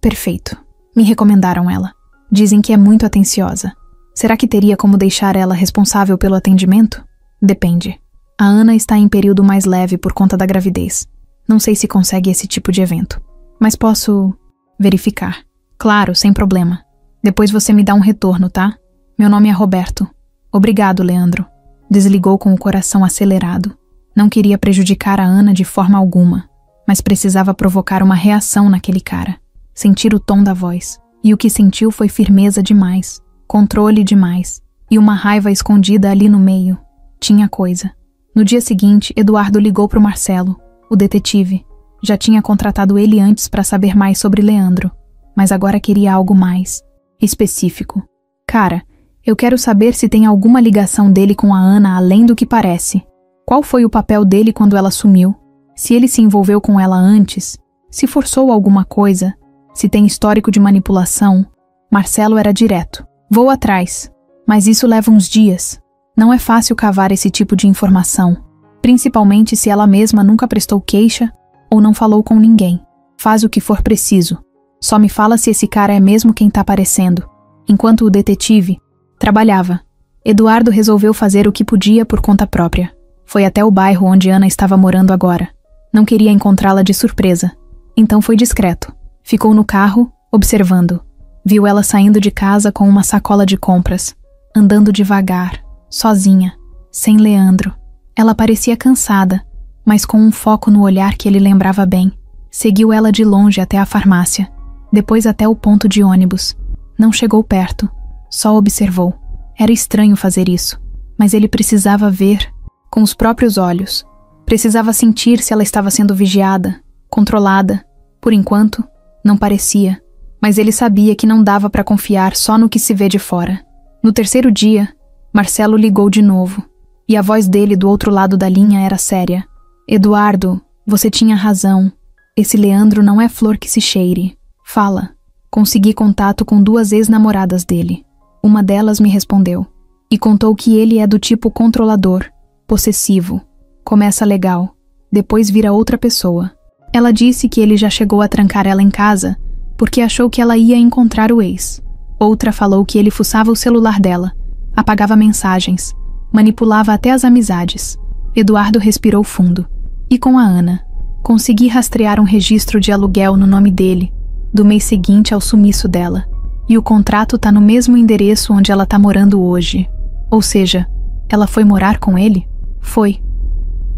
Perfeito. Me recomendaram ela. Dizem que é muito atenciosa. Será que teria como deixar ela responsável pelo atendimento? Depende. A Ana está em período mais leve por conta da gravidez. Não sei se consegue esse tipo de evento. Mas posso verificar. Claro, sem problema. Depois você me dá um retorno, tá? Meu nome é Roberto. Obrigado, Leandro. Desligou com o coração acelerado. Não queria prejudicar a Ana de forma alguma, mas precisava provocar uma reação naquele cara. Sentir o tom da voz. E o que sentiu foi firmeza demais, controle demais, e uma raiva escondida ali no meio. Tinha coisa. No dia seguinte, Eduardo ligou para o Marcelo, o detetive. Já tinha contratado ele antes para saber mais sobre Leandro, mas agora queria algo mais específico. Cara, eu quero saber se tem alguma ligação dele com a Ana além do que parece. Qual foi o papel dele quando ela sumiu? Se ele se envolveu com ela antes? Se forçou alguma coisa? Se tem histórico de manipulação? Marcelo era direto. Vou atrás. Mas isso leva uns dias. Não é fácil cavar esse tipo de informação, principalmente se ela mesma nunca prestou queixa ou não falou com ninguém. Faz o que for preciso. Só me fala se esse cara é mesmo quem tá aparecendo. Enquanto o detetive trabalhava, Eduardo resolveu fazer o que podia por conta própria. Foi até o bairro onde Ana estava morando agora. Não queria encontrá-la de surpresa. Então foi discreto. Ficou no carro, observando. Viu ela saindo de casa com uma sacola de compras, andando devagar, sozinha, sem Leandro. Ela parecia cansada, mas com um foco no olhar que ele lembrava bem. Seguiu ela de longe até a farmácia, depois até o ponto de ônibus. Não chegou perto, só observou. Era estranho fazer isso, mas ele precisava ver com os próprios olhos. Precisava sentir se ela estava sendo vigiada, controlada. Por enquanto, não parecia, mas ele sabia que não dava para confiar só no que se vê de fora. No terceiro dia, Marcelo ligou de novo, e a voz dele do outro lado da linha era séria. Eduardo, você tinha razão. Esse Leandro não é flor que se cheire. Fala. Consegui contato com 2 ex-namoradas dele. Uma delas me respondeu. E contou que ele é do tipo controlador, possessivo. Começa legal, depois vira outra pessoa. Ela disse que ele já chegou a trancar ela em casa porque achou que ela ia encontrar o ex. Outra falou que ele fuçava o celular dela, apagava mensagens, manipulava até as amizades. Eduardo respirou fundo. E com a Ana? Consegui rastrear um registro de aluguel no nome dele, do mês seguinte ao sumiço dela. E o contrato tá no mesmo endereço onde ela tá morando hoje. Ou seja, ela foi morar com ele? Foi.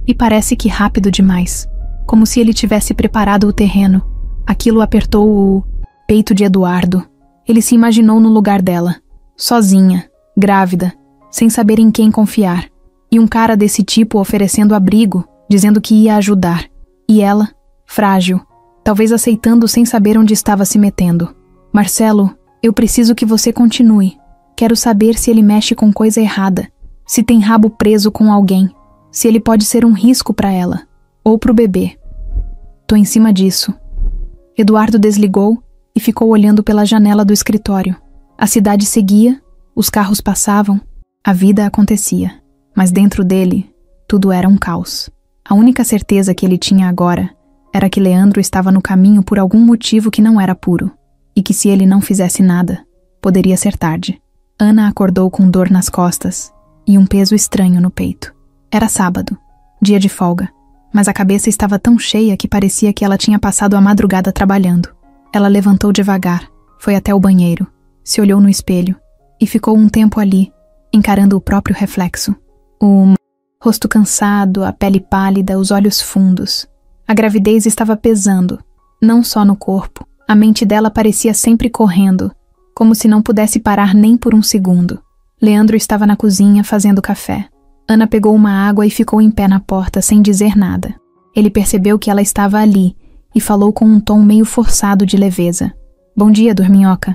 E parece que rápido demais. Como se ele tivesse preparado o terreno. Aquilo apertou o peito de Eduardo. Ele se imaginou no lugar dela. Sozinha, grávida, sem saber em quem confiar. E um cara desse tipo oferecendo abrigo, dizendo que ia ajudar. E ela, frágil, talvez aceitando sem saber onde estava se metendo. Marcelo, eu preciso que você continue. Quero saber se ele mexe com coisa errada. Se tem rabo preso com alguém. Se ele pode ser um risco para ela. Ou pro bebê. Tô em cima disso. Eduardo desligou e ficou olhando pela janela do escritório. A cidade seguia, os carros passavam, a vida acontecia. Mas dentro dele, tudo era um caos. A única certeza que ele tinha agora era que Leandro estava no caminho por algum motivo que não era puro. E que se ele não fizesse nada, poderia ser tarde. Ana acordou com dor nas costas e um peso estranho no peito. Era sábado, dia de folga. Mas a cabeça estava tão cheia que parecia que ela tinha passado a madrugada trabalhando. Ela levantou devagar, foi até o banheiro, se olhou no espelho e ficou um tempo ali, encarando o próprio reflexo. O rosto cansado, a pele pálida, os olhos fundos. A gravidez estava pesando, não só no corpo. A mente dela parecia sempre correndo, como se não pudesse parar nem por um segundo. Leandro estava na cozinha fazendo café. Ana pegou uma água e ficou em pé na porta sem dizer nada. Ele percebeu que ela estava ali e falou com um tom meio forçado de leveza. Bom dia, dorminhoca.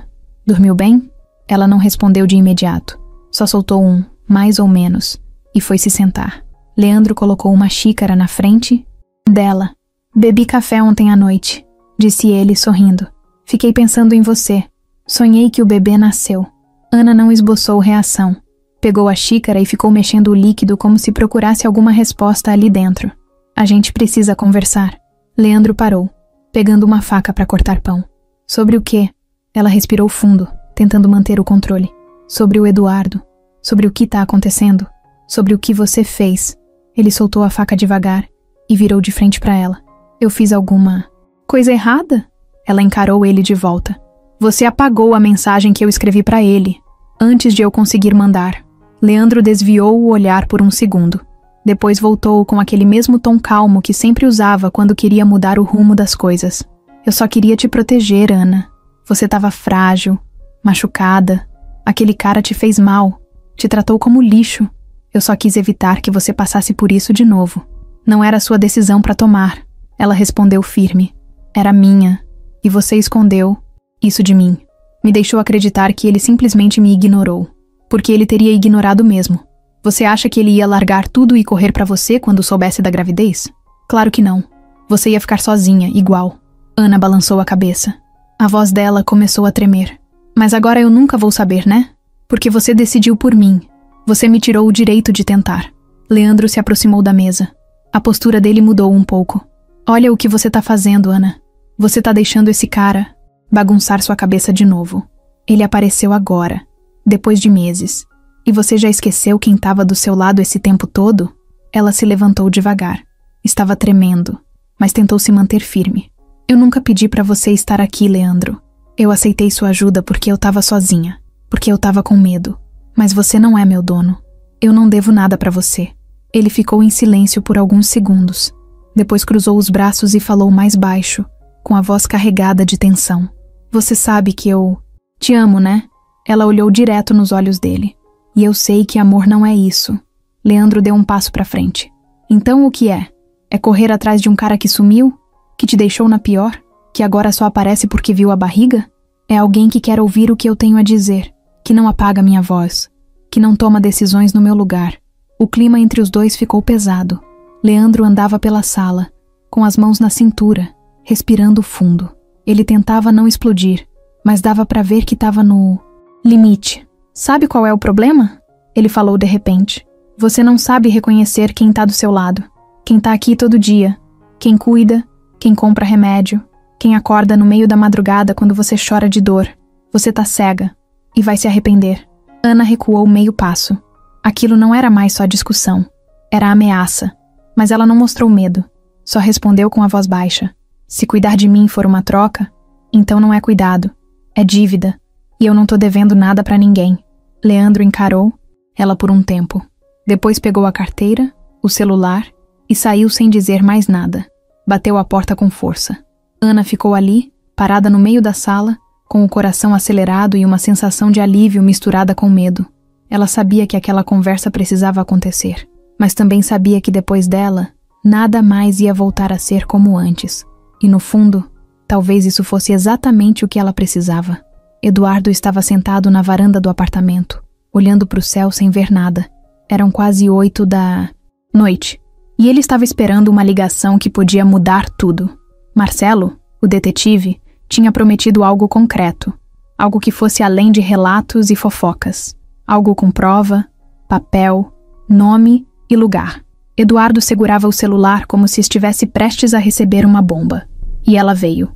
Dormiu bem? Ela não respondeu de imediato. Só soltou um, mais ou menos, e foi se sentar. Leandro colocou uma xícara na frente dela. Bebi café ontem à noite, disse ele, sorrindo. Fiquei pensando em você. Sonhei que o bebê nasceu. Ana não esboçou reação. Pegou a xícara e ficou mexendo o líquido como se procurasse alguma resposta ali dentro. A gente precisa conversar. Leandro parou, pegando uma faca para cortar pão. Sobre o quê? Ela respirou fundo, tentando manter o controle. Sobre o Eduardo. Sobre o que está acontecendo. Sobre o que você fez. Ele soltou a faca devagar e virou de frente para ela. Eu fiz alguma coisa errada? Ela encarou ele de volta. Você apagou a mensagem que eu escrevi para ele, antes de eu conseguir mandar. Leandro desviou o olhar por um segundo. Depois voltou com aquele mesmo tom calmo que sempre usava quando queria mudar o rumo das coisas. Eu só queria te proteger, Ana. Você estava frágil, machucada. Aquele cara te fez mal, te tratou como lixo. Eu só quis evitar que você passasse por isso de novo. Não era sua decisão para tomar. Ela respondeu firme. Era minha. E você escondeu isso de mim. Me deixou acreditar que ele simplesmente me ignorou. Porque ele teria ignorado mesmo. Você acha que ele ia largar tudo e correr pra você quando soubesse da gravidez? Claro que não. Você ia ficar sozinha, igual. Ana balançou a cabeça. A voz dela começou a tremer. Mas agora eu nunca vou saber, né? Porque você decidiu por mim. Você me tirou o direito de tentar. Leandro se aproximou da mesa. A postura dele mudou um pouco. Olha o que você tá fazendo, Ana. Você tá deixando esse cara bagunçar sua cabeça de novo. Ele apareceu agora, depois de meses. E você já esqueceu quem estava do seu lado esse tempo todo? Ela se levantou devagar. Estava tremendo, mas tentou se manter firme. Eu nunca pedi pra você estar aqui, Leandro. Eu aceitei sua ajuda porque eu tava sozinha, porque eu tava com medo. Mas você não é meu dono. Eu não devo nada pra você. Ele ficou em silêncio por alguns segundos. Depois cruzou os braços e falou mais baixo, com a voz carregada de tensão. Você sabe que eu te amo, né? Ela olhou direto nos olhos dele. E eu sei que amor não é isso. Leandro deu um passo pra frente. Então o que é? É correr atrás de um cara que sumiu? Que te deixou na pior? Que agora só aparece porque viu a barriga? É alguém que quer ouvir o que eu tenho a dizer, que não apaga minha voz, que não toma decisões no meu lugar. O clima entre os dois ficou pesado. Leandro andava pela sala, com as mãos na cintura, respirando fundo. Ele tentava não explodir, mas dava pra ver que estava no limite. Sabe qual é o problema? Ele falou de repente. Você não sabe reconhecer quem tá do seu lado. Quem tá aqui todo dia. Quem cuida, quem compra remédio, quem acorda no meio da madrugada quando você chora de dor. Você tá cega e vai se arrepender. Ana recuou meio passo. Aquilo não era mais só discussão. Era ameaça. Mas ela não mostrou medo. Só respondeu com a voz baixa. Se cuidar de mim for uma troca, então não é cuidado. É dívida. E eu não tô devendo nada pra ninguém. Leandro encarou ela por um tempo. Depois pegou a carteira, o celular e saiu sem dizer mais nada. Bateu a porta com força. Ana ficou ali, parada no meio da sala, com o coração acelerado e uma sensação de alívio misturada com medo. Ela sabia que aquela conversa precisava acontecer, mas também sabia que depois dela, nada mais ia voltar a ser como antes. E no fundo, talvez isso fosse exatamente o que ela precisava. Eduardo estava sentado na varanda do apartamento, olhando para o céu sem ver nada. Eram quase 8 da noite, e ele estava esperando uma ligação que podia mudar tudo. Marcelo, o detetive, tinha prometido algo concreto, algo que fosse além de relatos e fofocas, algo com prova, papel, nome e lugar. Eduardo segurava o celular como se estivesse prestes a receber uma bomba, e ela veio.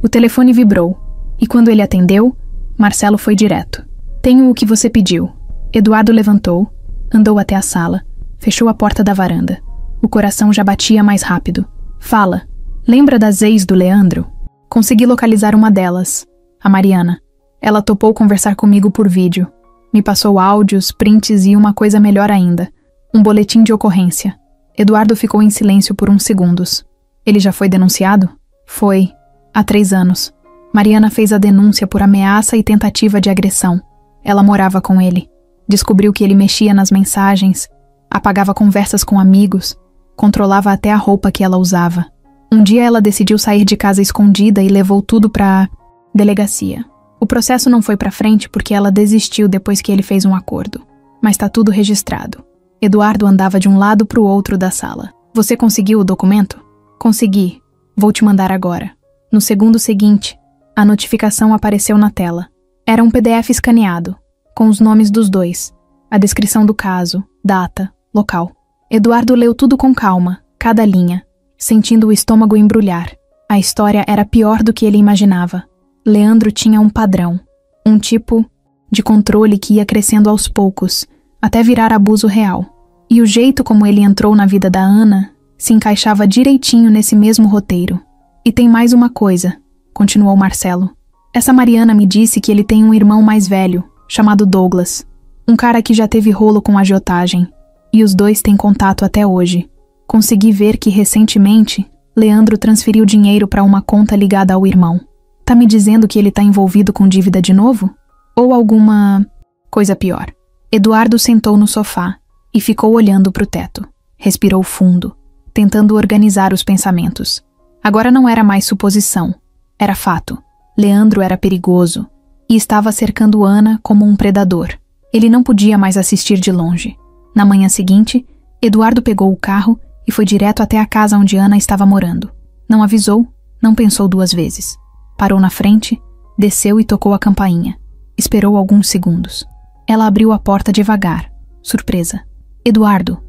O telefone vibrou. E quando ele atendeu, Marcelo foi direto. Tenho o que você pediu. Eduardo levantou, andou até a sala, fechou a porta da varanda. O coração já batia mais rápido. Fala. Lembra das ex do Leandro? Consegui localizar uma delas, a Mariana. Ela topou conversar comigo por vídeo. Me passou áudios, prints e uma coisa melhor ainda. Um boletim de ocorrência. Eduardo ficou em silêncio por uns segundos. Ele já foi denunciado? Foi. Há 3 anos. Mariana fez a denúncia por ameaça e tentativa de agressão. Ela morava com ele. Descobriu que ele mexia nas mensagens, apagava conversas com amigos, controlava até a roupa que ela usava. Um dia ela decidiu sair de casa escondida e levou tudo pra delegacia. O processo não foi pra frente porque ela desistiu depois que ele fez um acordo. Mas tá tudo registrado. Eduardo andava de um lado pro outro da sala. Você conseguiu o documento? Consegui. Vou te mandar agora. No segundo seguinte, a notificação apareceu na tela. Era um PDF escaneado, com os nomes dos dois, a descrição do caso, data, local. Eduardo leu tudo com calma, cada linha, sentindo o estômago embrulhar. A história era pior do que ele imaginava. Leandro tinha um padrão, um tipo de controle que ia crescendo aos poucos, até virar abuso real. E o jeito como ele entrou na vida da Ana se encaixava direitinho nesse mesmo roteiro. E tem mais uma coisa, continuou Marcelo. Essa Mariana me disse que ele tem um irmão mais velho, chamado Douglas. Um cara que já teve rolo com agiotagem. E os dois têm contato até hoje. Consegui ver que recentemente, Leandro transferiu dinheiro para uma conta ligada ao irmão. Tá me dizendo que ele tá envolvido com dívida de novo? Ou alguma coisa pior? Eduardo sentou no sofá e ficou olhando pro teto. Respirou fundo, tentando organizar os pensamentos. Agora não era mais suposição. Era fato. Leandro era perigoso e estava cercando Ana como um predador. Ele não podia mais assistir de longe. Na manhã seguinte, Eduardo pegou o carro e foi direto até a casa onde Ana estava morando. Não avisou, não pensou duas vezes. Parou na frente, desceu e tocou a campainha. Esperou alguns segundos. Ela abriu a porta devagar, surpresa. Eduardo,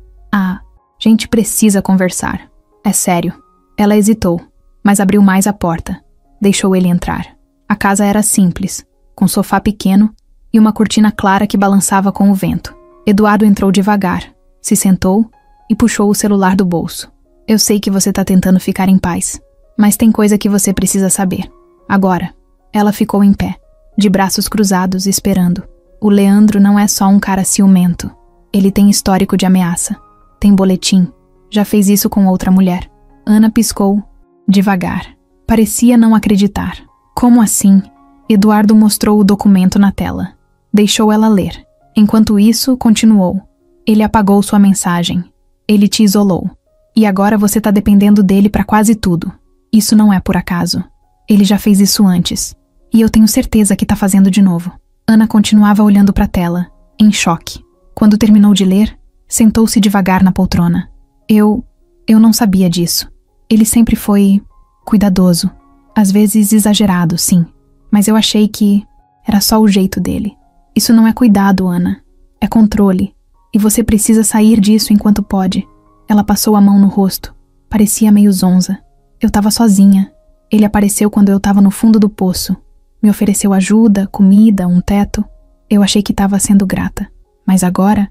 gente precisa conversar. É sério. Ela hesitou, mas abriu mais a porta. Deixou ele entrar. A casa era simples, com sofá pequeno e uma cortina clara que balançava com o vento. Eduardo entrou devagar, se sentou e puxou o celular do bolso. Eu sei que você tá tentando ficar em paz, mas tem coisa que você precisa saber. Agora. Ela ficou em pé, de braços cruzados, esperando. O Leandro não é só um cara ciumento. Ele tem histórico de ameaça. Tem boletim. Já fez isso com outra mulher. Ana piscou, devagar. Parecia não acreditar. Como assim? Eduardo mostrou o documento na tela. Deixou ela ler. Enquanto isso, continuou. Ele apagou sua mensagem. Ele te isolou. E agora você tá dependendo dele pra quase tudo. Isso não é por acaso. Ele já fez isso antes. E eu tenho certeza que tá fazendo de novo. Ana continuava olhando pra tela, em choque. Quando terminou de ler, sentou-se devagar na poltrona. Eu não sabia disso. Ele sempre foi cuidadoso. Às vezes exagerado, sim. Mas eu achei que era só o jeito dele. Isso não é cuidado, Ana. É controle. E você precisa sair disso enquanto pode. Ela passou a mão no rosto. Parecia meio zonza. Eu tava sozinha. Ele apareceu quando eu tava no fundo do poço. Me ofereceu ajuda, comida, um teto. Eu achei que tava sendo grata. Mas agora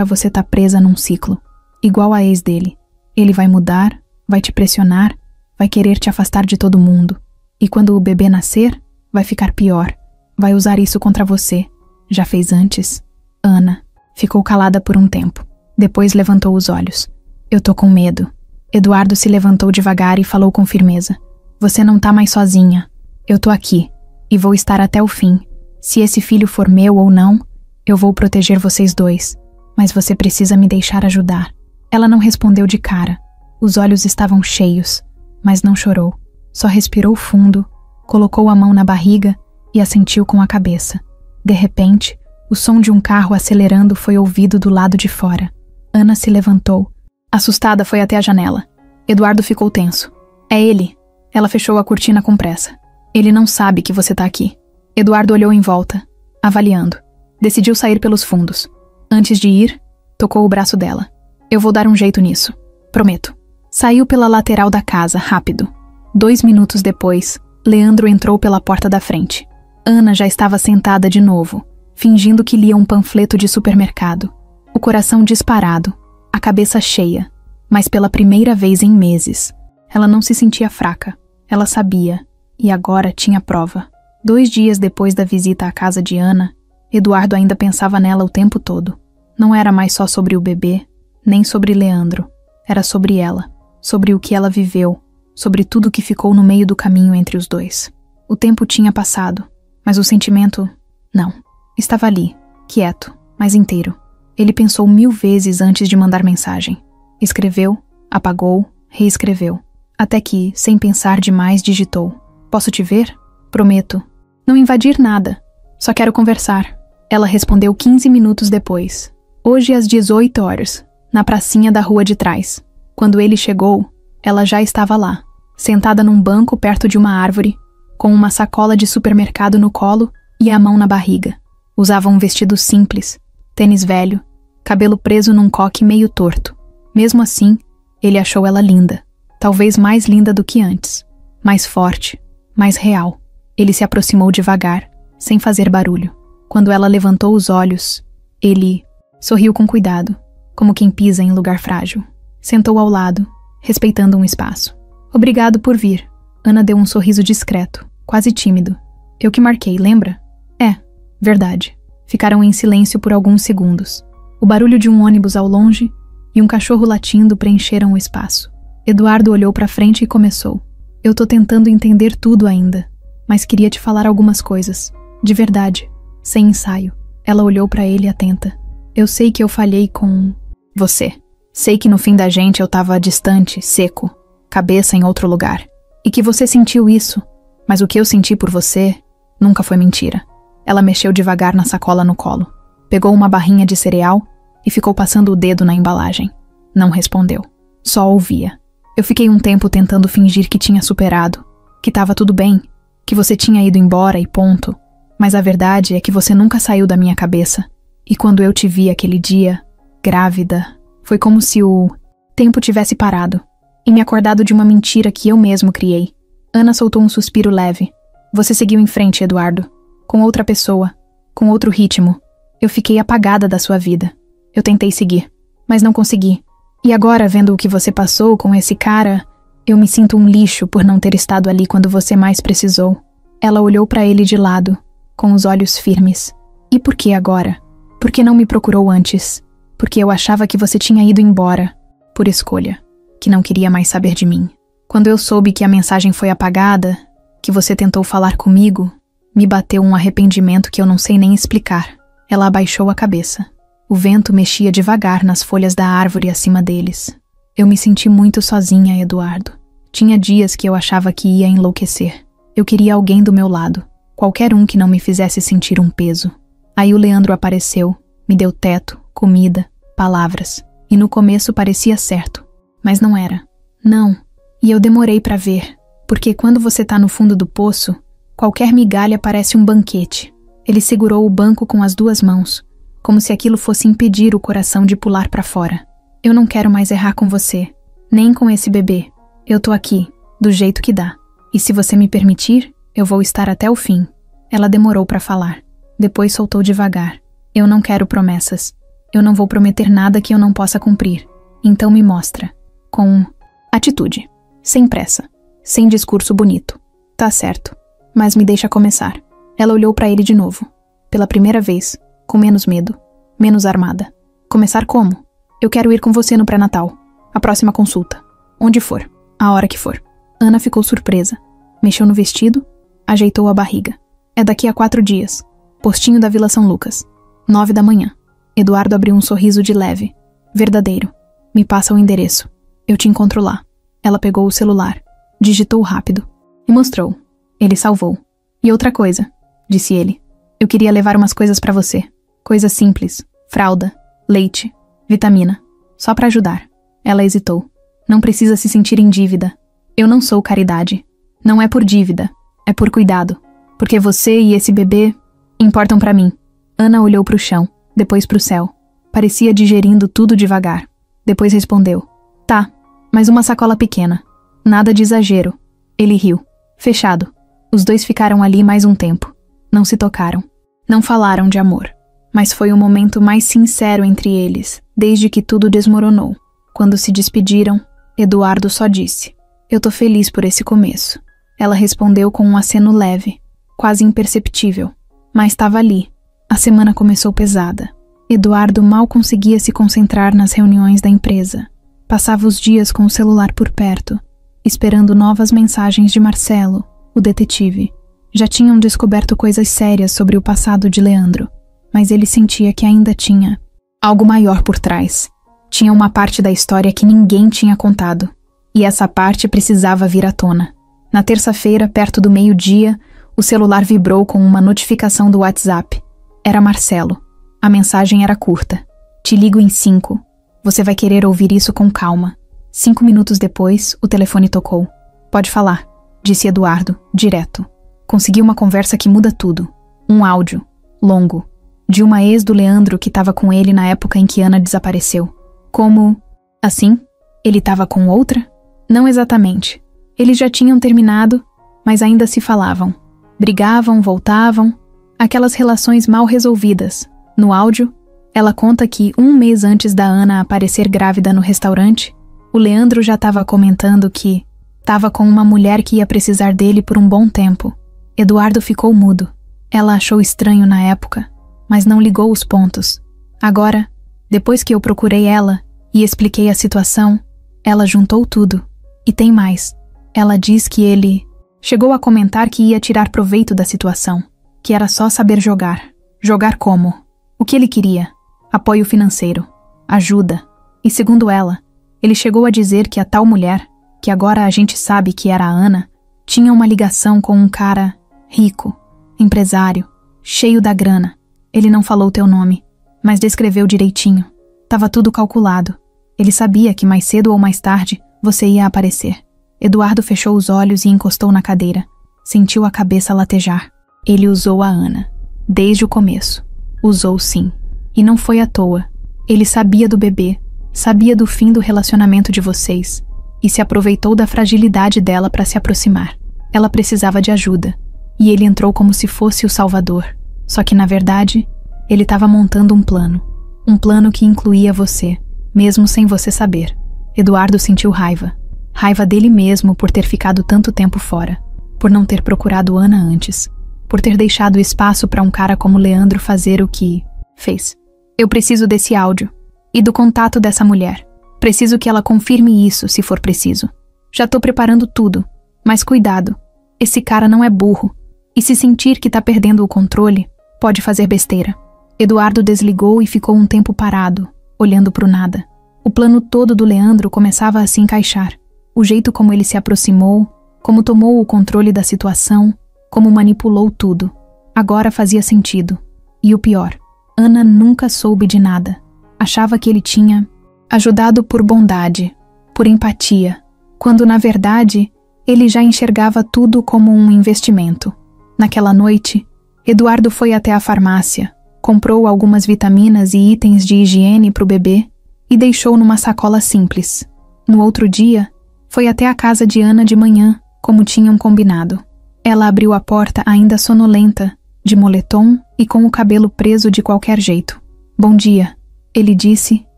você tá presa num ciclo. Igual a ex dele. Ele vai mudar, vai te pressionar, vai querer te afastar de todo mundo. E quando o bebê nascer, vai ficar pior. Vai usar isso contra você. Já fez antes. Ana ficou calada por um tempo. Depois levantou os olhos. Eu tô com medo. Eduardo se levantou devagar e falou com firmeza. Você não tá mais sozinha. Eu tô aqui. E vou estar até o fim. Se esse filho for meu ou não, eu vou proteger vocês dois. Mas você precisa me deixar ajudar. Ela não respondeu de cara. Os olhos estavam cheios, mas não chorou. Só respirou fundo, colocou a mão na barriga e assentiu com a cabeça. De repente, o som de um carro acelerando foi ouvido do lado de fora. Ana se levantou. Assustada, foi até a janela. Eduardo ficou tenso. É ele. Ela fechou a cortina com pressa. Ele não sabe que você tá aqui. Eduardo olhou em volta, avaliando. Decidiu sair pelos fundos. Antes de ir, tocou o braço dela. Eu vou dar um jeito nisso. Prometo. Saiu pela lateral da casa, rápido. 2 minutos depois, Leandro entrou pela porta da frente. Ana já estava sentada de novo, fingindo que lia um panfleto de supermercado. O coração disparado, a cabeça cheia. Mas pela primeira vez em meses, ela não se sentia fraca. Ela sabia, e agora tinha prova. 2 dias depois da visita à casa de Ana, Eduardo ainda pensava nela o tempo todo. Não era mais só sobre o bebê, nem sobre Leandro. Era sobre ela, sobre o que ela viveu, sobre tudo que ficou no meio do caminho entre os dois. O tempo tinha passado, mas o sentimento, não. Estava ali, quieto, mas inteiro. Ele pensou 1000 vezes antes de mandar mensagem. Escreveu, apagou, reescreveu. Até que, sem pensar demais, digitou. Posso te ver? Prometo. Não invadir nada. Só quero conversar. Ela respondeu 15 minutos depois. Hoje às 18 horas, na pracinha da rua de trás. Quando ele chegou, ela já estava lá, sentada num banco perto de uma árvore, com uma sacola de supermercado no colo e a mão na barriga. Usava um vestido simples, tênis velho, cabelo preso num coque meio torto. Mesmo assim, ele achou ela linda. Talvez mais linda do que antes. Mais forte, mais real. Ele se aproximou devagar, sem fazer barulho. Quando ela levantou os olhos, ele sorriu com cuidado, como quem pisa em lugar frágil. Sentou ao lado, respeitando um espaço. Obrigado por vir. Ana deu um sorriso discreto, quase tímido. Eu que marquei, lembra? É, verdade. Ficaram em silêncio por alguns segundos. O barulho de um ônibus ao longe e um cachorro latindo preencheram o espaço. Eduardo olhou para frente e começou. Eu tô tentando entender tudo ainda, mas queria te falar algumas coisas. De verdade, sem ensaio. Ela olhou para ele atenta. Eu sei que eu falhei com você. Sei que no fim da gente eu tava distante, seco, cabeça em outro lugar. E que você sentiu isso, mas o que eu senti por você nunca foi mentira. Ela mexeu devagar na sacola no colo. Pegou uma barrinha de cereal e ficou passando o dedo na embalagem. Não respondeu. Só ouvia. Eu fiquei um tempo tentando fingir que tinha superado, que tava tudo bem, que você tinha ido embora e ponto. Mas a verdade é que você nunca saiu da minha cabeça. E quando eu te vi aquele dia, grávida, foi como se o tempo tivesse parado e me acordado de uma mentira que eu mesmo criei. Ana soltou um suspiro leve. Você seguiu em frente, Eduardo. Com outra pessoa, com outro ritmo. Eu fiquei apagada da sua vida. Eu tentei seguir, mas não consegui. E agora, vendo o que você passou com esse cara, eu me sinto um lixo por não ter estado ali quando você mais precisou. Ela olhou para ele de lado, com os olhos firmes. E por que agora? Por que não me procurou antes? Porque eu achava que você tinha ido embora, por escolha, que não queria mais saber de mim. Quando eu soube que a mensagem foi apagada, que você tentou falar comigo, me bateu um arrependimento que eu não sei nem explicar. Ela abaixou a cabeça. O vento mexia devagar nas folhas da árvore acima deles. Eu me senti muito sozinha, Eduardo. Tinha dias que eu achava que ia enlouquecer. Eu queria alguém do meu lado, qualquer um que não me fizesse sentir um peso. Aí o Leandro apareceu, me deu teto, comida, palavras. E no começo parecia certo, mas não era. Não. E eu demorei para ver, porque quando você tá no fundo do poço, qualquer migalha parece um banquete. Ele segurou o banco com as duas mãos, como se aquilo fosse impedir o coração de pular para fora. Eu não quero mais errar com você, nem com esse bebê. Eu tô aqui, do jeito que dá. E se você me permitir, eu vou estar até o fim. Ela demorou para falar. Depois soltou devagar. Eu não quero promessas. Eu não vou prometer nada que eu não possa cumprir. Então me mostra. Com atitude. Sem pressa. Sem discurso bonito. Tá certo. Mas me deixa começar. Ela olhou para ele de novo. Pela primeira vez. Com menos medo. Menos armada. Começar como? Eu quero ir com você no pré-natal. A próxima consulta. Onde for. A hora que for. Ana ficou surpresa. Mexeu no vestido. Ajeitou a barriga. É daqui a 4 dias. Postinho da Vila São Lucas. 9 da manhã. Eduardo abriu um sorriso de leve. Verdadeiro. Me passa o endereço. Eu te encontro lá. Ela pegou o celular. Digitou rápido. E mostrou. Ele salvou. E outra coisa, disse ele. Eu queria levar umas coisas pra você. Coisas simples. Fralda. Leite. Vitamina. Só pra ajudar. Ela hesitou. Não precisa se sentir em dívida. Eu não sou caridade. Não é por dívida. É por cuidado. Porque você e esse bebê importam pra mim. Ana olhou pro chão. Depois pro céu. Parecia digerindo tudo devagar. Depois respondeu. Tá, mas uma sacola pequena. Nada de exagero. Ele riu. Fechado. Os dois ficaram ali mais um tempo. Não se tocaram. Não falaram de amor. Mas foi o momento mais sincero entre eles, desde que tudo desmoronou. Quando se despediram, Eduardo só disse. Eu tô feliz por esse começo. Ela respondeu com um aceno leve, quase imperceptível. Mas estava ali. A semana começou pesada. Eduardo mal conseguia se concentrar nas reuniões da empresa. Passava os dias com o celular por perto, esperando novas mensagens de Marcelo, o detetive. Já tinham descoberto coisas sérias sobre o passado de Leandro, mas ele sentia que ainda tinha algo maior por trás. Tinha uma parte da história que ninguém tinha contado, e essa parte precisava vir à tona. Na terça-feira, perto do meio-dia, O celular vibrou com uma notificação do WhatsApp. Era Marcelo. A mensagem era curta. Te ligo em 5. Você vai querer ouvir isso com calma. 5 minutos depois, o telefone tocou. Pode falar, disse Eduardo, direto. Consegui uma conversa que muda tudo. Um áudio, longo, de uma ex do Leandro que estava com ele na época em que Ana desapareceu. Como? Assim? Ele estava com outra? Não exatamente. Eles já tinham terminado, mas ainda se falavam. Brigavam, voltavam. Aquelas relações mal resolvidas. No áudio, ela conta que 1 mês antes da Ana aparecer grávida no restaurante, o Leandro já estava comentando que estava com uma mulher que ia precisar dele por um bom tempo. Eduardo ficou mudo. Ela achou estranho na época, mas não ligou os pontos. Agora, depois que eu procurei ela e expliquei a situação, ela juntou tudo. E tem mais. Ela diz que ele chegou a comentar que ia tirar proveito da situação, que era só saber jogar. Jogar como? O que ele queria? Apoio financeiro, ajuda. E segundo ela, ele chegou a dizer que a tal mulher, que agora a gente sabe que era a Ana, tinha uma ligação com um cara rico, empresário, cheio da grana. Ele não falou teu nome, mas descreveu direitinho. Tava tudo calculado. Ele sabia que mais cedo ou mais tarde você ia aparecer. Eduardo fechou os olhos e encostou na cadeira. Sentiu a cabeça latejar. Ele usou a Ana. Desde o começo. Usou sim. E não foi à toa. Ele sabia do bebê, sabia do fim do relacionamento de vocês e se aproveitou da fragilidade dela para se aproximar. Ela precisava de ajuda. E ele entrou como se fosse o salvador. Só que, na verdade, ele estava montando um plano. Um plano que incluía você, mesmo sem você saber. Eduardo sentiu raiva. Raiva dele mesmo por ter ficado tanto tempo fora. Por não ter procurado Ana antes. Por ter deixado espaço para um cara como Leandro fazer o que fez. Eu preciso desse áudio. E do contato dessa mulher. Preciso que ela confirme isso, se for preciso. Já tô preparando tudo. Mas cuidado. Esse cara não é burro. E se sentir que tá perdendo o controle, pode fazer besteira. Eduardo desligou e ficou um tempo parado, olhando pro nada. O plano todo do Leandro começava a se encaixar. O jeito como ele se aproximou, como tomou o controle da situação, como manipulou tudo. Agora fazia sentido. E o pior, Ana nunca soube de nada. Achava que ele tinha ajudado por bondade, por empatia, quando na verdade ele já enxergava tudo como um investimento. Naquela noite, Eduardo foi até a farmácia, comprou algumas vitaminas e itens de higiene para o bebê e deixou numa sacola simples. No outro dia, foi até a casa de Ana de manhã, como tinham combinado. Ela abriu a porta ainda sonolenta, de moletom e com o cabelo preso de qualquer jeito. Bom dia, ele disse,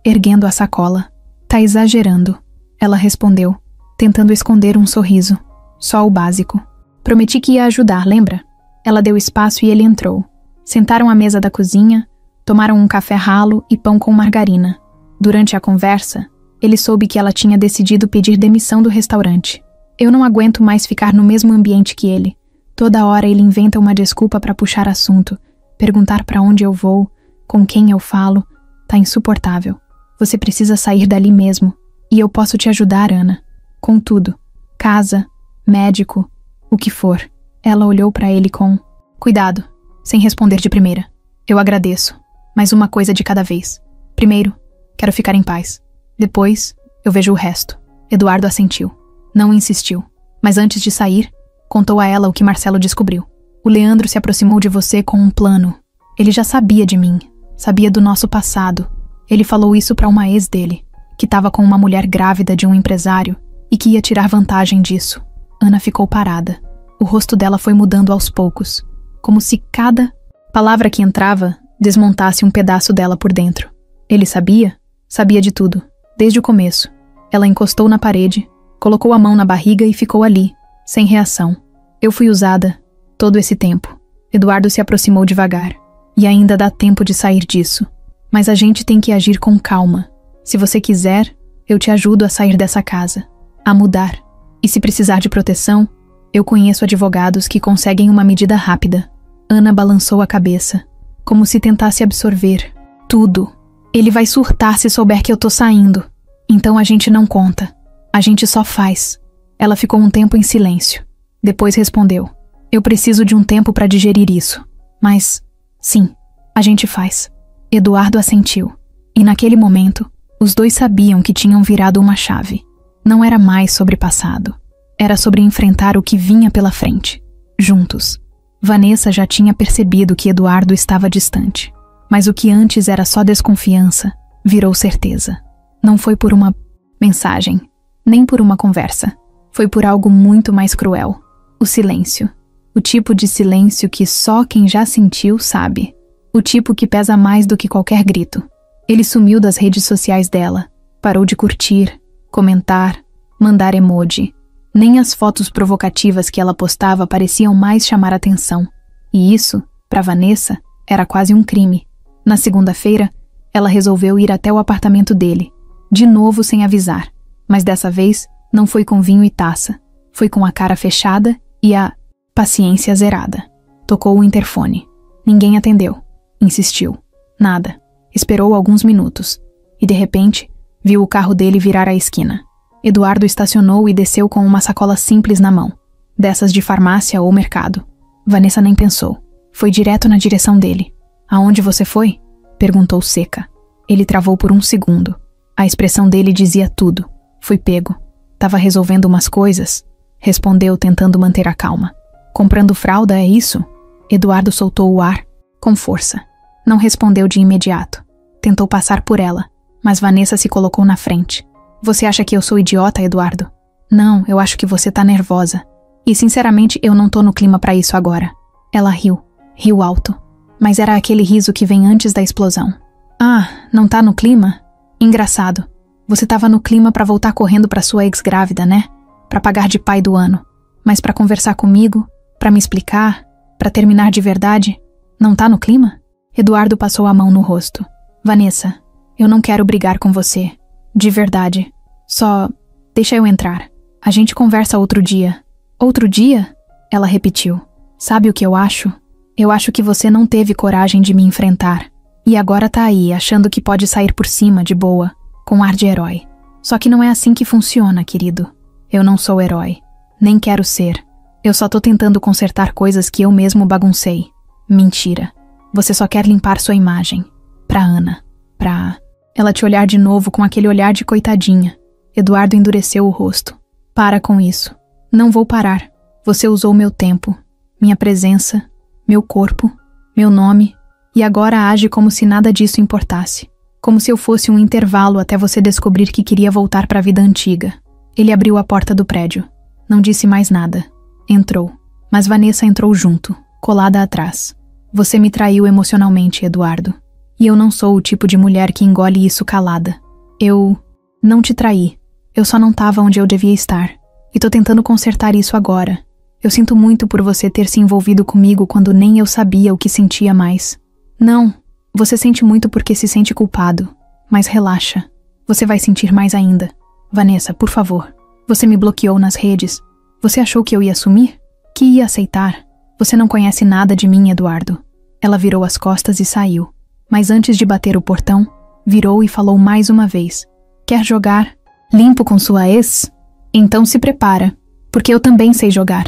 erguendo a sacola. Tá exagerando, ela respondeu, tentando esconder um sorriso. Só o básico. Prometi que ia ajudar, lembra? Ela deu espaço e ele entrou. Sentaram à mesa da cozinha, tomaram um café ralo e pão com margarina. Durante a conversa, ele soube que ela tinha decidido pedir demissão do restaurante. Eu não aguento mais ficar no mesmo ambiente que ele. Toda hora ele inventa uma desculpa para puxar assunto, perguntar para onde eu vou, com quem eu falo. Tá insuportável. Você precisa sair dali mesmo. E eu posso te ajudar, Ana. Com tudo. Casa, médico, o que for. Ela olhou para ele com cuidado, sem responder de primeira. Eu agradeço, mas uma coisa de cada vez. Primeiro, quero ficar em paz. Depois, eu vejo o resto. Eduardo assentiu. Não insistiu. Mas antes de sair, contou a ela o que Marcelo descobriu. O Leandro se aproximou de você com um plano. Ele já sabia de mim. Sabia do nosso passado. Ele falou isso para uma ex dele, que estava com uma mulher grávida de um empresário e que ia tirar vantagem disso. Ana ficou parada. O rosto dela foi mudando aos poucos, como se cada palavra que entrava desmontasse um pedaço dela por dentro. Ele sabia? Sabia de tudo, desde o começo. Ela encostou na parede, colocou a mão na barriga e ficou ali, sem reação. Eu fui usada todo esse tempo. Eduardo se aproximou devagar. E ainda dá tempo de sair disso. Mas a gente tem que agir com calma. Se você quiser, eu te ajudo a sair dessa casa, a mudar. E se precisar de proteção, eu conheço advogados que conseguem uma medida rápida. Ana balançou a cabeça, como se tentasse absorver tudo. Ele vai surtar se souber que eu tô saindo. Então a gente não conta. A gente só faz. Ela ficou um tempo em silêncio. Depois respondeu. Eu preciso de um tempo para digerir isso. Mas, sim, a gente faz. Eduardo assentiu. E naquele momento, os dois sabiam que tinham virado uma chave. Não era mais sobre passado. Era sobre enfrentar o que vinha pela frente. Juntos. Vanessa já tinha percebido que Eduardo estava distante. Mas o que antes era só desconfiança, virou certeza. Não foi por uma mensagem, nem por uma conversa. Foi por algo muito mais cruel. O silêncio. O tipo de silêncio que só quem já sentiu sabe. O tipo que pesa mais do que qualquer grito. Ele sumiu das redes sociais dela. Parou de curtir, comentar, mandar emoji. Nem as fotos provocativas que ela postava pareciam mais chamar atenção. E isso, para Vanessa, era quase um crime. Na segunda-feira, ela resolveu ir até o apartamento dele. De novo sem avisar. Mas dessa vez, não foi com vinho e taça. Foi com a cara fechada e a paciência zerada. Tocou o interfone. Ninguém atendeu. Insistiu. Nada. Esperou alguns minutos. E de repente, viu o carro dele virar a esquina. Eduardo estacionou e desceu com uma sacola simples na mão. Dessas de farmácia ou mercado. Vanessa nem pensou. Foi direto na direção dele. Aonde você foi? Perguntou seca. Ele travou por um segundo. A expressão dele dizia tudo. Fui pego. Tava resolvendo umas coisas. Respondeu tentando manter a calma. Comprando fralda, é isso? Eduardo soltou o ar, com força. Não respondeu de imediato. Tentou passar por ela, mas Vanessa se colocou na frente. Você acha que eu sou idiota, Eduardo? Não, eu acho que você tá nervosa. E sinceramente eu não tô no clima pra isso agora. Ela riu. Riu alto. Mas era aquele riso que vem antes da explosão. Ah, não tá no clima? Engraçado. Você tava no clima pra voltar correndo pra sua ex-grávida, né? Pra pagar de pai do ano. Mas pra conversar comigo, pra me explicar, pra terminar de verdade, não tá no clima? Eduardo passou a mão no rosto. Vanessa, eu não quero brigar com você. De verdade. Só deixa eu entrar. A gente conversa outro dia. Outro dia? Ela repetiu. Sabe o que eu acho? Eu acho que você não teve coragem de me enfrentar. E agora tá aí, achando que pode sair por cima, de boa, com ar de herói. Só que não é assim que funciona, querido. Eu não sou herói. Nem quero ser. Eu só tô tentando consertar coisas que eu mesmo baguncei. Mentira. Você só quer limpar sua imagem. Pra Ana. Pra... Ela te olhar de novo com aquele olhar de coitadinha. Eduardo endureceu o rosto. Para com isso. Não vou parar. Você usou meu tempo, minha presença, meu corpo, meu nome, e agora age como se nada disso importasse. Como se eu fosse um intervalo até você descobrir que queria voltar para a vida antiga. Ele abriu a porta do prédio. Não disse mais nada. Entrou. Mas Vanessa entrou junto, colada atrás. Você me traiu emocionalmente, Eduardo. E eu não sou o tipo de mulher que engole isso calada. Eu não te traí. Eu só não tava onde eu devia estar. E tô tentando consertar isso agora. Eu sinto muito por você ter se envolvido comigo quando nem eu sabia o que sentia mais. Não, você sente muito porque se sente culpado. Mas relaxa. Você vai sentir mais ainda. Vanessa, por favor. Você me bloqueou nas redes. Você achou que eu ia sumir? Que ia aceitar? Você não conhece nada de mim, Eduardo. Ela virou as costas e saiu. Mas antes de bater o portão, virou e falou mais uma vez. Quer jogar? Limpo com sua ex? Então se prepara, porque eu também sei jogar.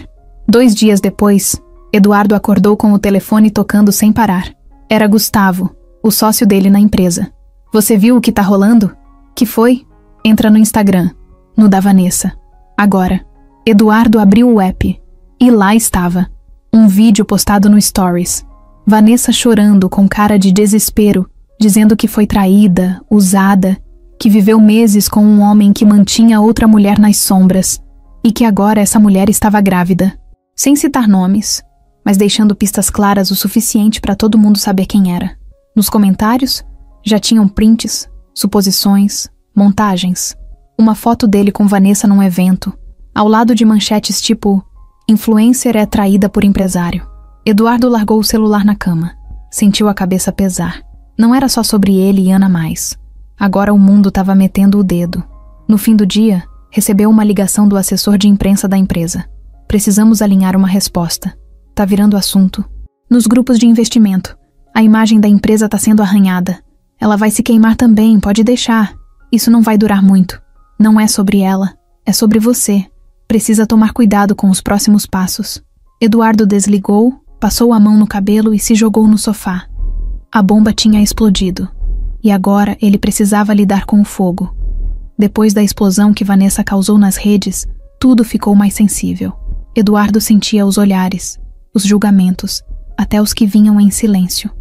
2 dias depois, Eduardo acordou com o telefone tocando sem parar. Era Gustavo, o sócio dele na empresa. Você viu o que tá rolando? Que foi? Entra no Instagram, no da Vanessa. Agora. Eduardo abriu o app. E lá estava. Um vídeo postado no Stories. Vanessa chorando com cara de desespero, dizendo que foi traída, usada, que viveu meses com um homem que mantinha outra mulher nas sombras, e que agora essa mulher estava grávida. Sem citar nomes, mas deixando pistas claras o suficiente para todo mundo saber quem era. Nos comentários, já tinham prints, suposições, montagens. Uma foto dele com Vanessa num evento, ao lado de manchetes tipo Influencer é traída por empresário. Eduardo largou o celular na cama. Sentiu a cabeça pesar. Não era só sobre ele e Ana mais. Agora o mundo estava metendo o dedo. No fim do dia, recebeu uma ligação do assessor de imprensa da empresa. Precisamos alinhar uma resposta. Tá virando assunto. Nos grupos de investimento, a imagem da empresa tá sendo arranhada. Ela vai se queimar também, pode deixar. Isso não vai durar muito. Não é sobre ela, é sobre você. Precisa tomar cuidado com os próximos passos. Eduardo desligou, passou a mão no cabelo e se jogou no sofá. A bomba tinha explodido, e agora ele precisava lidar com o fogo. Depois da explosão que Vanessa causou nas redes, tudo ficou mais sensível. Eduardo sentia os olhares, os julgamentos, até os que vinham em silêncio.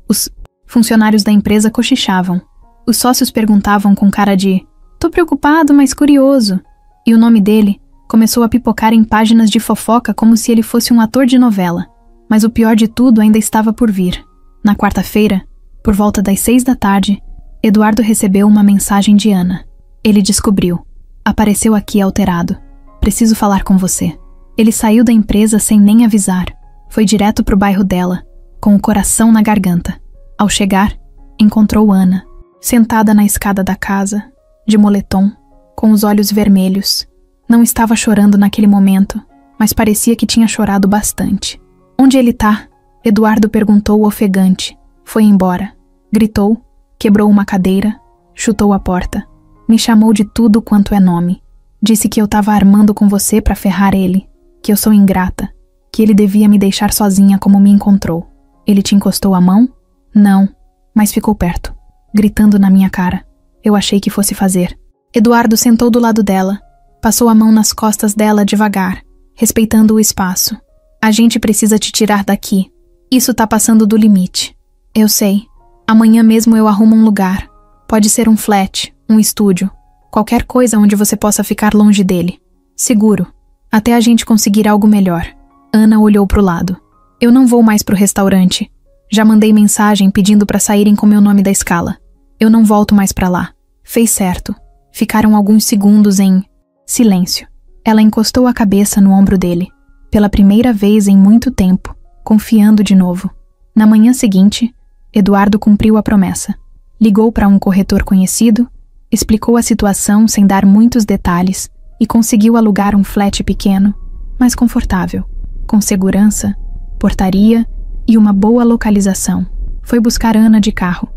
Os funcionários da empresa cochichavam. Os sócios perguntavam com cara de "tô preocupado, mas curioso", e o nome dele começou a pipocar em páginas de fofoca como se ele fosse um ator de novela. Mas o pior de tudo ainda estava por vir. Na quarta-feira, por volta das 6 da tarde, Eduardo recebeu uma mensagem de Ana. Ele descobriu. Apareceu aqui alterado. Preciso falar com você. Ele saiu da empresa sem nem avisar. Foi direto pro bairro dela, com o coração na garganta. Ao chegar, encontrou Ana, sentada na escada da casa, de moletom, com os olhos vermelhos. Não estava chorando naquele momento, mas parecia que tinha chorado bastante. Onde ele tá? Eduardo perguntou ofegante. Foi embora. Gritou, quebrou uma cadeira, chutou a porta. Me chamou de tudo quanto é nome. Disse que eu tava armando com você pra ferrar ele, que eu sou ingrata, que ele devia me deixar sozinha como me encontrou. Ele te encostou a mão? Não, mas ficou perto, gritando na minha cara. Eu achei que fosse fazer. Eduardo sentou do lado dela, passou a mão nas costas dela devagar, respeitando o espaço. A gente precisa te tirar daqui. Isso tá passando do limite. Eu sei. Amanhã mesmo eu arrumo um lugar. Pode ser um flat, um estúdio, qualquer coisa onde você possa ficar longe dele. Seguro. Até a gente conseguir algo melhor. Ana olhou pro lado. Eu não vou mais pro restaurante. Já mandei mensagem pedindo pra saírem com meu nome da escala. Eu não volto mais pra lá. Fez certo. Ficaram alguns segundos em silêncio. Ela encostou a cabeça no ombro dele. Pela primeira vez em muito tempo, confiando de novo. Na manhã seguinte, Eduardo cumpriu a promessa. Ligou para um corretor conhecido, explicou a situação sem dar muitos detalhes e conseguiu alugar um flat pequeno, mas confortável, com segurança, portaria e uma boa localização. Foi buscar Ana de carro.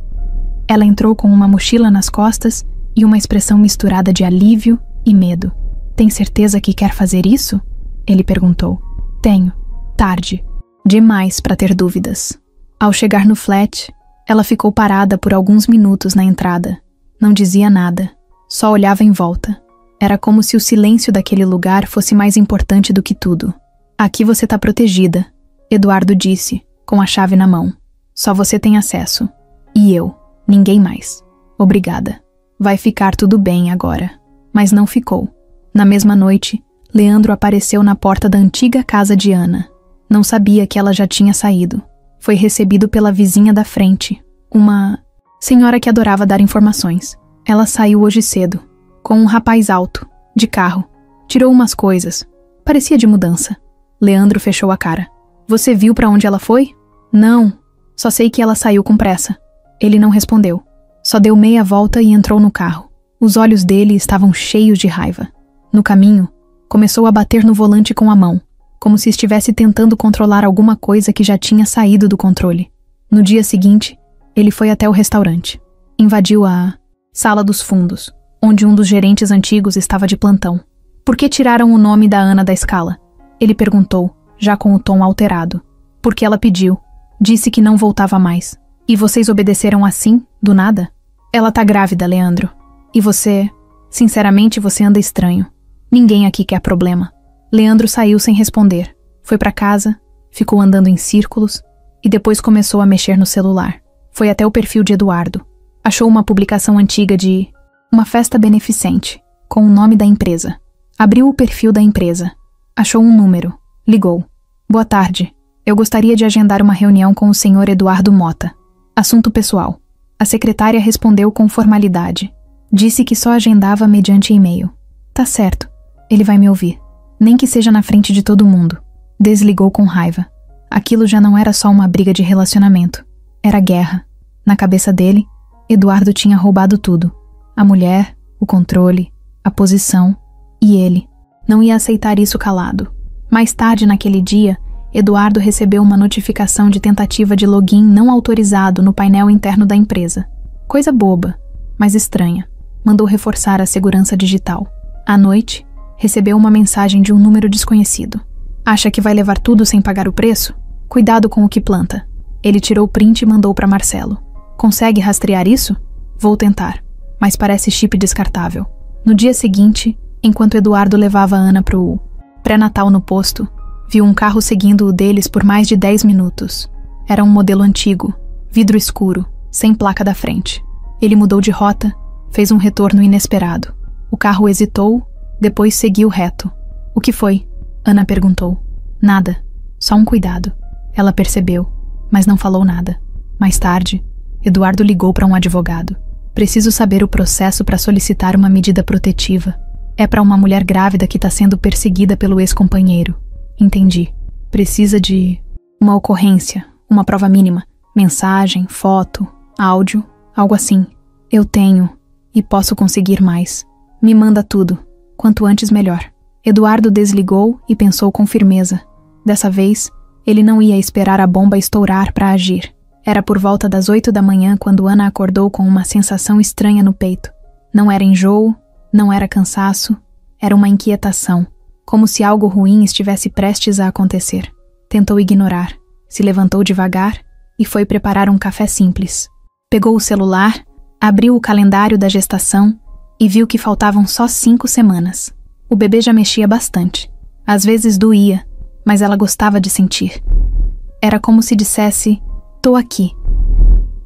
Ela entrou com uma mochila nas costas e uma expressão misturada de alívio e medo. Tem certeza que quer fazer isso? Ele perguntou. Tenho. Tarde. Demais para ter dúvidas. Ao chegar no flat, ela ficou parada por alguns minutos na entrada. Não dizia nada. Só olhava em volta. Era como se o silêncio daquele lugar fosse mais importante do que tudo. Aqui você tá protegida, Eduardo disse, com a chave na mão. Só você tem acesso. E eu. Ninguém mais. Obrigada. Vai ficar tudo bem agora. Mas não ficou. Na mesma noite, Leandro apareceu na porta da antiga casa de Ana. Não sabia que ela já tinha saído. Foi recebido pela vizinha da frente, uma senhora que adorava dar informações. Ela saiu hoje cedo, com um rapaz alto, de carro. Tirou umas coisas. Parecia de mudança. Leandro fechou a cara. Você viu pra onde ela foi? Não. Só sei que ela saiu com pressa. Ele não respondeu. Só deu meia volta e entrou no carro. Os olhos dele estavam cheios de raiva. No caminho, começou a bater no volante com a mão, como se estivesse tentando controlar alguma coisa que já tinha saído do controle. No dia seguinte, ele foi até o restaurante. Invadiu a sala dos fundos, onde um dos gerentes antigos estava de plantão. Por que tiraram o nome da Ana da escala? Ele perguntou, já com o tom alterado. Porque ela pediu. Disse que não voltava mais. E vocês obedeceram assim, do nada? Ela tá grávida, Leandro. E você... Sinceramente, você anda estranho. Ninguém aqui quer problema. Leandro saiu sem responder. Foi pra casa, ficou andando em círculos e depois começou a mexer no celular. Foi até o perfil de Eduardo. Achou uma publicação antiga de uma festa beneficente, com o nome da empresa. Abriu o perfil da empresa. Achou um número. Ligou. Boa tarde. Eu gostaria de agendar uma reunião com o senhor Eduardo Mota. Assunto pessoal. A secretária respondeu com formalidade. Disse que só agendava mediante e-mail. Tá certo. Ele vai me ouvir. Nem que seja na frente de todo mundo. Desligou com raiva. Aquilo já não era só uma briga de relacionamento. Era guerra. Na cabeça dele, Eduardo tinha roubado tudo. A mulher, o controle, a posição e ele. Não ia aceitar isso calado. Mais tarde naquele dia, Eduardo recebeu uma notificação de tentativa de login não autorizado no painel interno da empresa. Coisa boba, mas estranha. Mandou reforçar a segurança digital. À noite, recebeu uma mensagem de um número desconhecido. Acha que vai levar tudo sem pagar o preço? Cuidado com o que planta. Ele tirou o print e mandou para Marcelo. Consegue rastrear isso? Vou tentar, mas parece chip descartável. No dia seguinte, enquanto Eduardo levava Ana pro pré-natal no posto, viu um carro seguindo o deles por mais de 10 minutos. Era um modelo antigo, vidro escuro, sem placa da frente. Ele mudou de rota, fez um retorno inesperado. O carro hesitou, depois seguiu reto. O que foi? Ana perguntou. Nada, só um cuidado. Ela percebeu, mas não falou nada. Mais tarde, Eduardo ligou para um advogado. Preciso saber o processo para solicitar uma medida protetiva. É para uma mulher grávida que está sendo perseguida pelo ex-companheiro. Entendi. Precisa de uma ocorrência, uma prova mínima. Mensagem, foto, áudio, algo assim. Eu tenho, e posso conseguir mais. Me manda tudo. Quanto antes, melhor. Eduardo desligou e pensou com firmeza. Dessa vez, ele não ia esperar a bomba estourar para agir. Era por volta das 8 da manhã quando Ana acordou com uma sensação estranha no peito. Não era enjoo, não era cansaço, era uma inquietação, como se algo ruim estivesse prestes a acontecer. Tentou ignorar, se levantou devagar e foi preparar um café simples. Pegou o celular, abriu o calendário da gestação e viu que faltavam só 5 semanas. O bebê já mexia bastante. Às vezes doía, mas ela gostava de sentir. Era como se dissesse: "Tô aqui."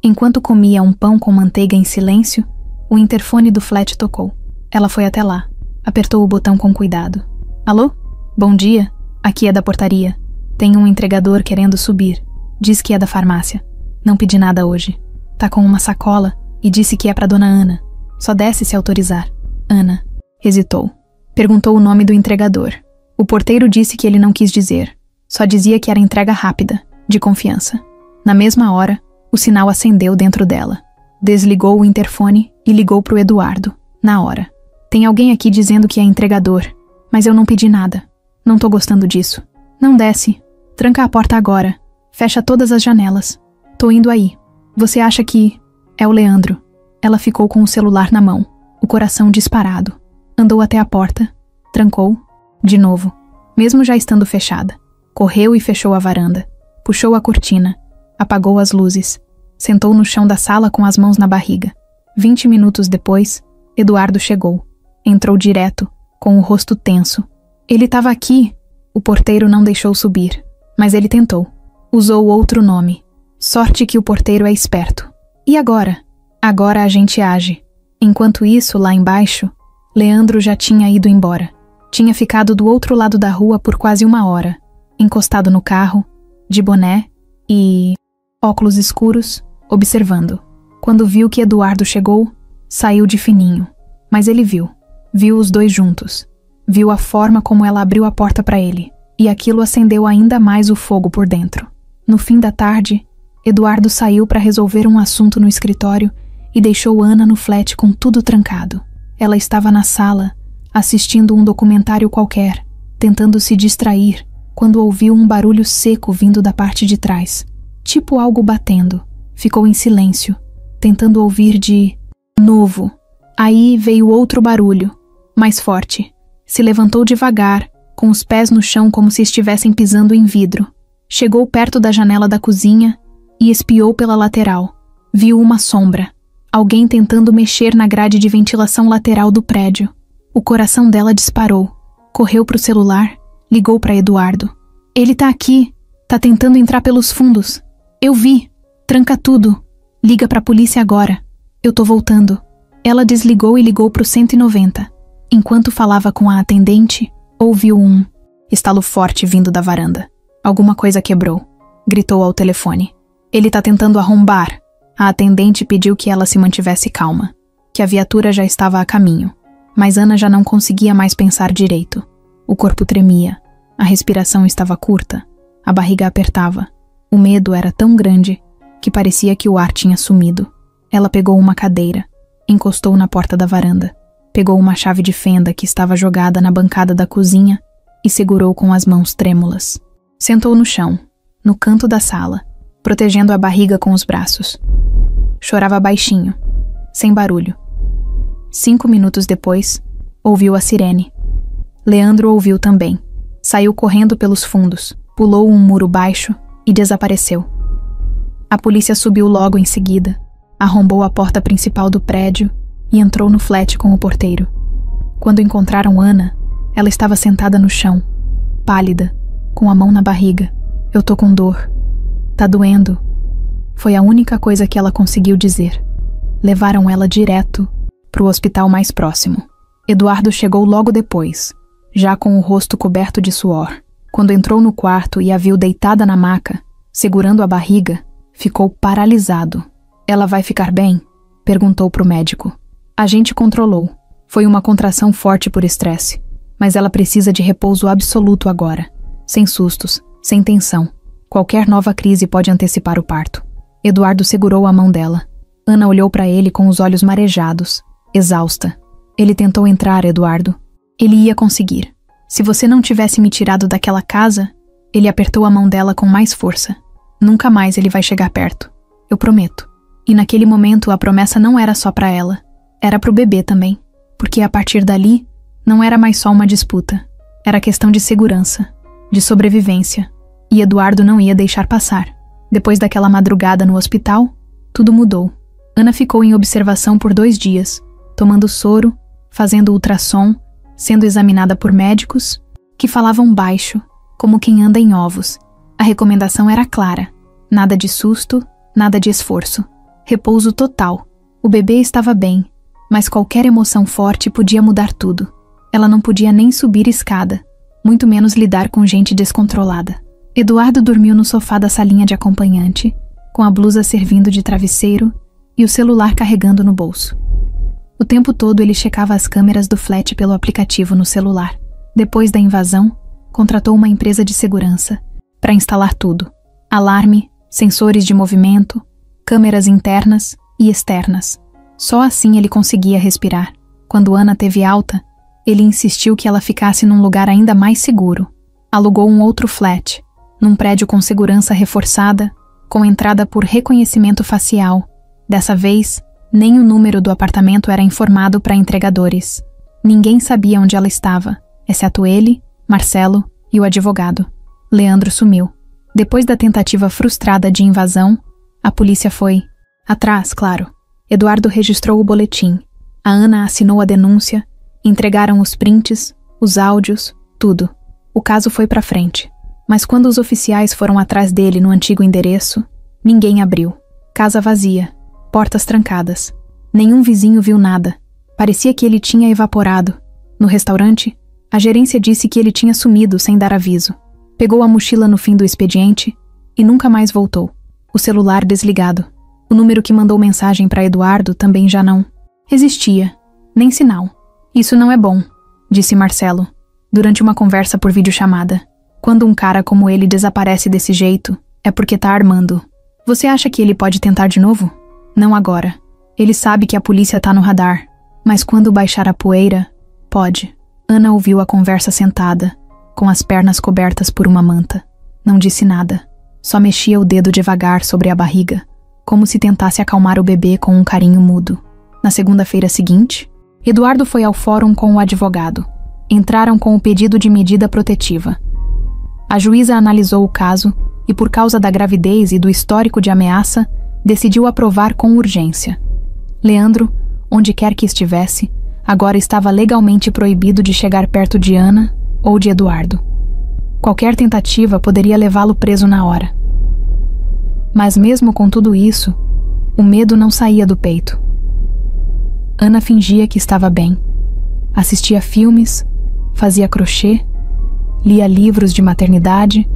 Enquanto comia um pão com manteiga em silêncio, o interfone do flat tocou. Ela foi até lá, apertou o botão com cuidado. "Alô? Bom dia, aqui é da portaria. Tem um entregador querendo subir. Diz que é da farmácia. Não pedi nada hoje. Tá com uma sacola e disse que é pra dona Ana. Só desce se autorizar." Ana hesitou. Perguntou o nome do entregador. O porteiro disse que ele não quis dizer. Só dizia que era entrega rápida, de confiança. Na mesma hora, o sinal acendeu dentro dela. Desligou o interfone e ligou pro Eduardo, na hora. "Tem alguém aqui dizendo que é entregador, mas eu não pedi nada. Não tô gostando disso. Não desce. Tranca a porta agora. Fecha todas as janelas. Tô indo aí. Você acha que..." "É o Leandro." Ela ficou com o celular na mão, o coração disparado. Andou até a porta, trancou, de novo, mesmo já estando fechada. Correu e fechou a varanda. Puxou a cortina, apagou as luzes. Sentou no chão da sala com as mãos na barriga. 20 minutos depois, Eduardo chegou. Entrou direto, com o rosto tenso. "Ele estava aqui." O porteiro não deixou subir, mas ele tentou. Usou outro nome. Sorte que o porteiro é esperto. "E agora?" "Agora a gente age." Enquanto isso, lá embaixo, Leandro já tinha ido embora. Tinha ficado do outro lado da rua por quase 1 hora, encostado no carro, de boné e óculos escuros, observando. Quando viu que Eduardo chegou, saiu de fininho. Mas ele viu. Viu os dois juntos. Viu a forma como ela abriu a porta para ele, e aquilo acendeu ainda mais o fogo por dentro. No fim da tarde, Eduardo saiu para resolver um assunto no escritório e deixou Ana no flat com tudo trancado. Ela estava na sala, assistindo um documentário qualquer, tentando se distrair, quando ouviu um barulho seco vindo da parte de trás. Tipo algo batendo. Ficou em silêncio, tentando ouvir de novo. Aí veio outro barulho, mais forte. Se levantou devagar, com os pés no chão como se estivessem pisando em vidro. Chegou perto da janela da cozinha e espiou pela lateral. Viu uma sombra. Alguém tentando mexer na grade de ventilação lateral do prédio. O coração dela disparou. Correu pro celular, ligou para Eduardo. "Ele tá aqui. Tá tentando entrar pelos fundos. Eu vi. Tranca tudo. Liga pra polícia agora. Eu tô voltando." Ela desligou e ligou pro 190. Enquanto falava com a atendente, ouviu um estalo forte vindo da varanda. Alguma coisa quebrou. Gritou ao telefone. "Ele tá tentando arrombar." A atendente pediu que ela se mantivesse calma, que a viatura já estava a caminho. Mas Ana já não conseguia mais pensar direito. O corpo tremia, a respiração estava curta, a barriga apertava. O medo era tão grande que parecia que o ar tinha sumido. Ela pegou uma cadeira, encostou na porta da varanda, pegou uma chave de fenda que estava jogada na bancada da cozinha e segurou com as mãos trêmulas. Sentou no chão, no canto da sala, protegendo a barriga com os braços. Chorava baixinho, sem barulho. 5 minutos depois, ouviu a sirene. Leandro ouviu também. Saiu correndo pelos fundos, pulou um muro baixo e desapareceu. A polícia subiu logo em seguida, arrombou a porta principal do prédio e entrou no flat com o porteiro. Quando encontraram Ana, ela estava sentada no chão, pálida, com a mão na barriga. "Eu tô com dor. Tá doendo." Foi a única coisa que ela conseguiu dizer. Levaram ela direto pro hospital mais próximo. Eduardo chegou logo depois, já com o rosto coberto de suor. Quando entrou no quarto e a viu deitada na maca, segurando a barriga, ficou paralisado. "Ela vai ficar bem?" perguntou pro médico. A gente controlou. Foi uma contração forte por estresse, mas ela precisa de repouso absoluto agora. Sem sustos, sem tensão. Qualquer nova crise pode antecipar o parto. Eduardo segurou a mão dela. Ana olhou para ele com os olhos marejados, exausta. "Ele tentou entrar, Eduardo. Ele ia conseguir. Se você não tivesse me tirado daquela casa..." Ele apertou a mão dela com mais força. "Nunca mais ele vai chegar perto. Eu prometo." E naquele momento a promessa não era só para ela. Era pro bebê também. Porque a partir dali, não era mais só uma disputa. Era questão de segurança, de sobrevivência. E Eduardo não ia deixar passar. Depois daquela madrugada no hospital, tudo mudou. Ana ficou em observação por 2 dias, tomando soro, fazendo ultrassom, sendo examinada por médicos que falavam baixo, como quem anda em ovos. A recomendação era clara: nada de susto, nada de esforço. Repouso total. O bebê estava bem, mas qualquer emoção forte podia mudar tudo. Ela não podia nem subir escada, muito menos lidar com gente descontrolada. Eduardo dormiu no sofá da salinha de acompanhante, com a blusa servindo de travesseiro e o celular carregando no bolso. O tempo todo ele checava as câmeras do flat pelo aplicativo no celular. Depois da invasão, contratou uma empresa de segurança para instalar tudo: alarme, sensores de movimento, câmeras internas e externas. Só assim ele conseguia respirar. Quando Ana teve alta, ele insistiu que ela ficasse num lugar ainda mais seguro. Alugou um outro flat, num prédio com segurança reforçada, com entrada por reconhecimento facial. Dessa vez, nem o número do apartamento era informado para entregadores. Ninguém sabia onde ela estava, exceto ele, Marcelo e o advogado. Leandro sumiu. Depois da tentativa frustrada de invasão, a polícia foi atrás, claro. Eduardo registrou o boletim. A Ana assinou a denúncia, entregaram os prints, os áudios, tudo. O caso foi para frente. Mas quando os oficiais foram atrás dele no antigo endereço, ninguém abriu. Casa vazia, portas trancadas. Nenhum vizinho viu nada. Parecia que ele tinha evaporado. No restaurante, a gerência disse que ele tinha sumido sem dar aviso. Pegou a mochila no fim do expediente e nunca mais voltou. O celular desligado. O número que mandou mensagem para Eduardo também já não existia. Nem sinal. "Isso não é bom", disse Marcelo, durante uma conversa por videochamada. "Quando um cara como ele desaparece desse jeito, é porque tá armando. Você acha que ele pode tentar de novo? Não agora. Ele sabe que a polícia tá no radar. Mas quando baixar a poeira, pode." Ana ouviu a conversa sentada, com as pernas cobertas por uma manta. Não disse nada. Só mexia o dedo devagar sobre a barriga, como se tentasse acalmar o bebê com um carinho mudo. Na segunda-feira seguinte, Eduardo foi ao fórum com o advogado. Entraram com o pedido de medida protetiva. A juíza analisou o caso e, por causa da gravidez e do histórico de ameaça, decidiu aprovar com urgência. Leandro, onde quer que estivesse, agora estava legalmente proibido de chegar perto de Ana ou de Eduardo. Qualquer tentativa poderia levá-lo preso na hora. Mas mesmo com tudo isso, o medo não saía do peito. Ana fingia que estava bem. Assistia filmes, fazia crochê, lia livros de maternidade,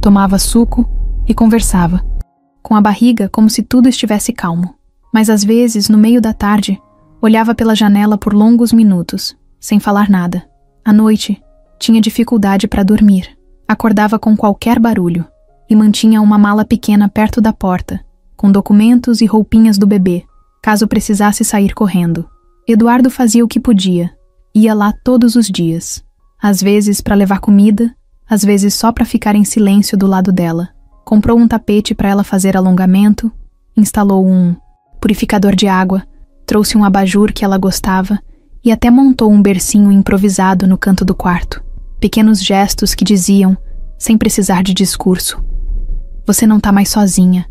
tomava suco e conversava, com a barriga como se tudo estivesse calmo. Mas às vezes, no meio da tarde, olhava pela janela por longos minutos, sem falar nada. À noite, tinha dificuldade para dormir. Acordava com qualquer barulho e mantinha uma mala pequena perto da porta, com documentos e roupinhas do bebê, caso precisasse sair correndo. Eduardo fazia o que podia. Ia lá todos os dias. Às vezes para levar comida, às vezes só para ficar em silêncio do lado dela. Comprou um tapete para ela fazer alongamento, instalou um purificador de água, trouxe um abajur que ela gostava e até montou um bercinho improvisado no canto do quarto. Pequenos gestos que diziam, sem precisar de discurso: "Você não tá mais sozinha."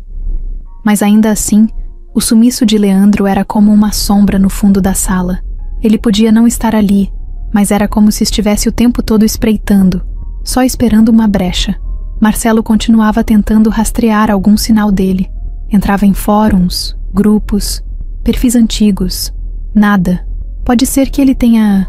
Mas ainda assim, o sumiço de Leandro era como uma sombra no fundo da sala. Ele podia não estar ali, mas era como se estivesse o tempo todo espreitando, só esperando uma brecha. Marcelo continuava tentando rastrear algum sinal dele. Entrava em fóruns, grupos, perfis antigos. Nada. Pode ser que ele tenha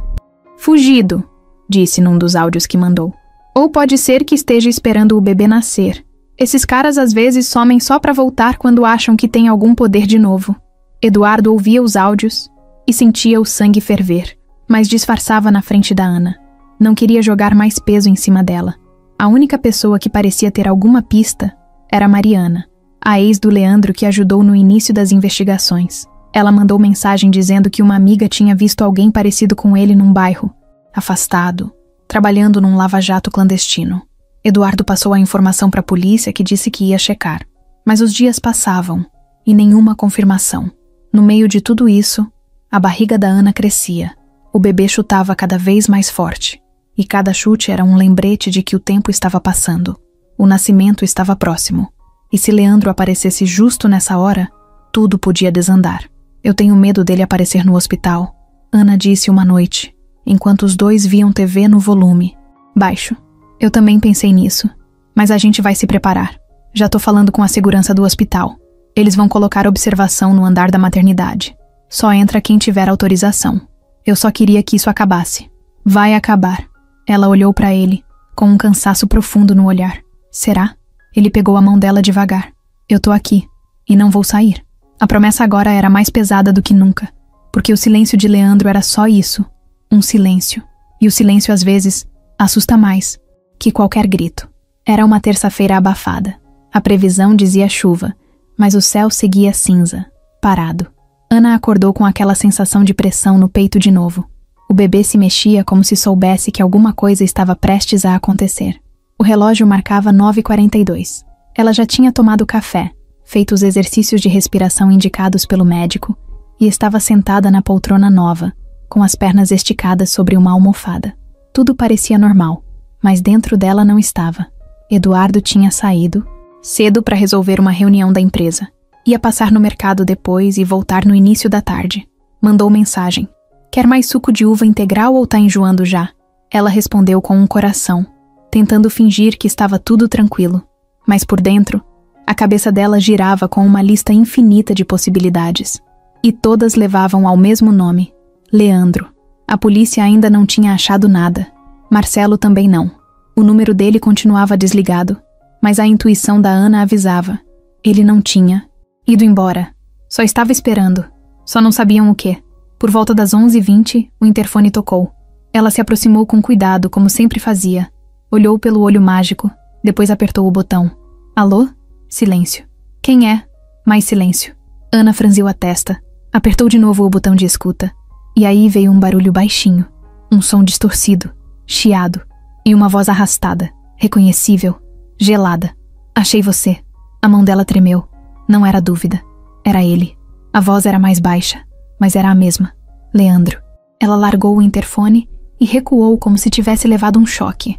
fugido, disse num dos áudios que mandou. Ou pode ser que esteja esperando o bebê nascer. Esses caras às vezes somem só pra voltar quando acham que tem algum poder de novo. Eduardo ouvia os áudios e sentia o sangue ferver, mas disfarçava na frente da Ana. Não queria jogar mais peso em cima dela. A única pessoa que parecia ter alguma pista era Mariana, a ex do Leandro que ajudou no início das investigações. Ela mandou mensagem dizendo que uma amiga tinha visto alguém parecido com ele num bairro, afastado, trabalhando num lava-jato clandestino. Eduardo passou a informação para a polícia, que disse que ia checar. Mas os dias passavam e nenhuma confirmação. No meio de tudo isso, a barriga da Ana crescia. O bebê chutava cada vez mais forte. E cada chute era um lembrete de que o tempo estava passando. O nascimento estava próximo. E se Leandro aparecesse justo nessa hora, tudo podia desandar. "Eu tenho medo dele aparecer no hospital", Ana disse uma noite, enquanto os dois viam TV no volume baixo. "Eu também pensei nisso, mas a gente vai se preparar. Já tô falando com a segurança do hospital. Eles vão colocar observação no andar da maternidade. Só entra quem tiver autorização. Eu só queria que isso acabasse." "Vai acabar." Ela olhou pra ele, com um cansaço profundo no olhar. "Será?" Ele pegou a mão dela devagar. "Eu tô aqui, e não vou sair." A promessa agora era mais pesada do que nunca, porque o silêncio de Leandro era só isso, um silêncio. E o silêncio às vezes assusta mais que qualquer grito. Era uma terça-feira abafada. A previsão dizia chuva, mas o céu seguia cinza, parado. Ana acordou com aquela sensação de pressão no peito de novo. O bebê se mexia como se soubesse que alguma coisa estava prestes a acontecer. O relógio marcava 9h42. Ela já tinha tomado café, feito os exercícios de respiração indicados pelo médico e estava sentada na poltrona nova, com as pernas esticadas sobre uma almofada. Tudo parecia normal, mas dentro dela não estava. Eduardo tinha saído cedo para resolver uma reunião da empresa. Ia passar no mercado depois e voltar no início da tarde. Mandou mensagem: "Quer mais suco de uva integral ou tá enjoando já?" Ela respondeu com um coração, tentando fingir que estava tudo tranquilo. Mas por dentro, a cabeça dela girava com uma lista infinita de possibilidades. E todas levavam ao mesmo nome: Leandro. A polícia ainda não tinha achado nada. Marcelo também não. O número dele continuava desligado, mas a intuição da Ana avisava: ele não tinha ido embora. Só estava esperando. Só não sabiam o quê. Por volta das 11h20, o interfone tocou. Ela se aproximou com cuidado, como sempre fazia. Olhou pelo olho mágico, depois apertou o botão. "Alô?" Silêncio. "Quem é?" Mais silêncio. Ana franziu a testa. Apertou de novo o botão de escuta. E aí veio um barulho baixinho. Um som distorcido, chiado. E uma voz arrastada, reconhecível, gelada. "Achei você." A mão dela tremeu. Não era dúvida. Era ele. A voz era mais baixa, mas era a mesma. Leandro. Ela largou o interfone e recuou como se tivesse levado um choque.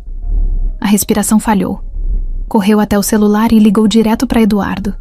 A respiração falhou. Correu até o celular e ligou direto para Eduardo.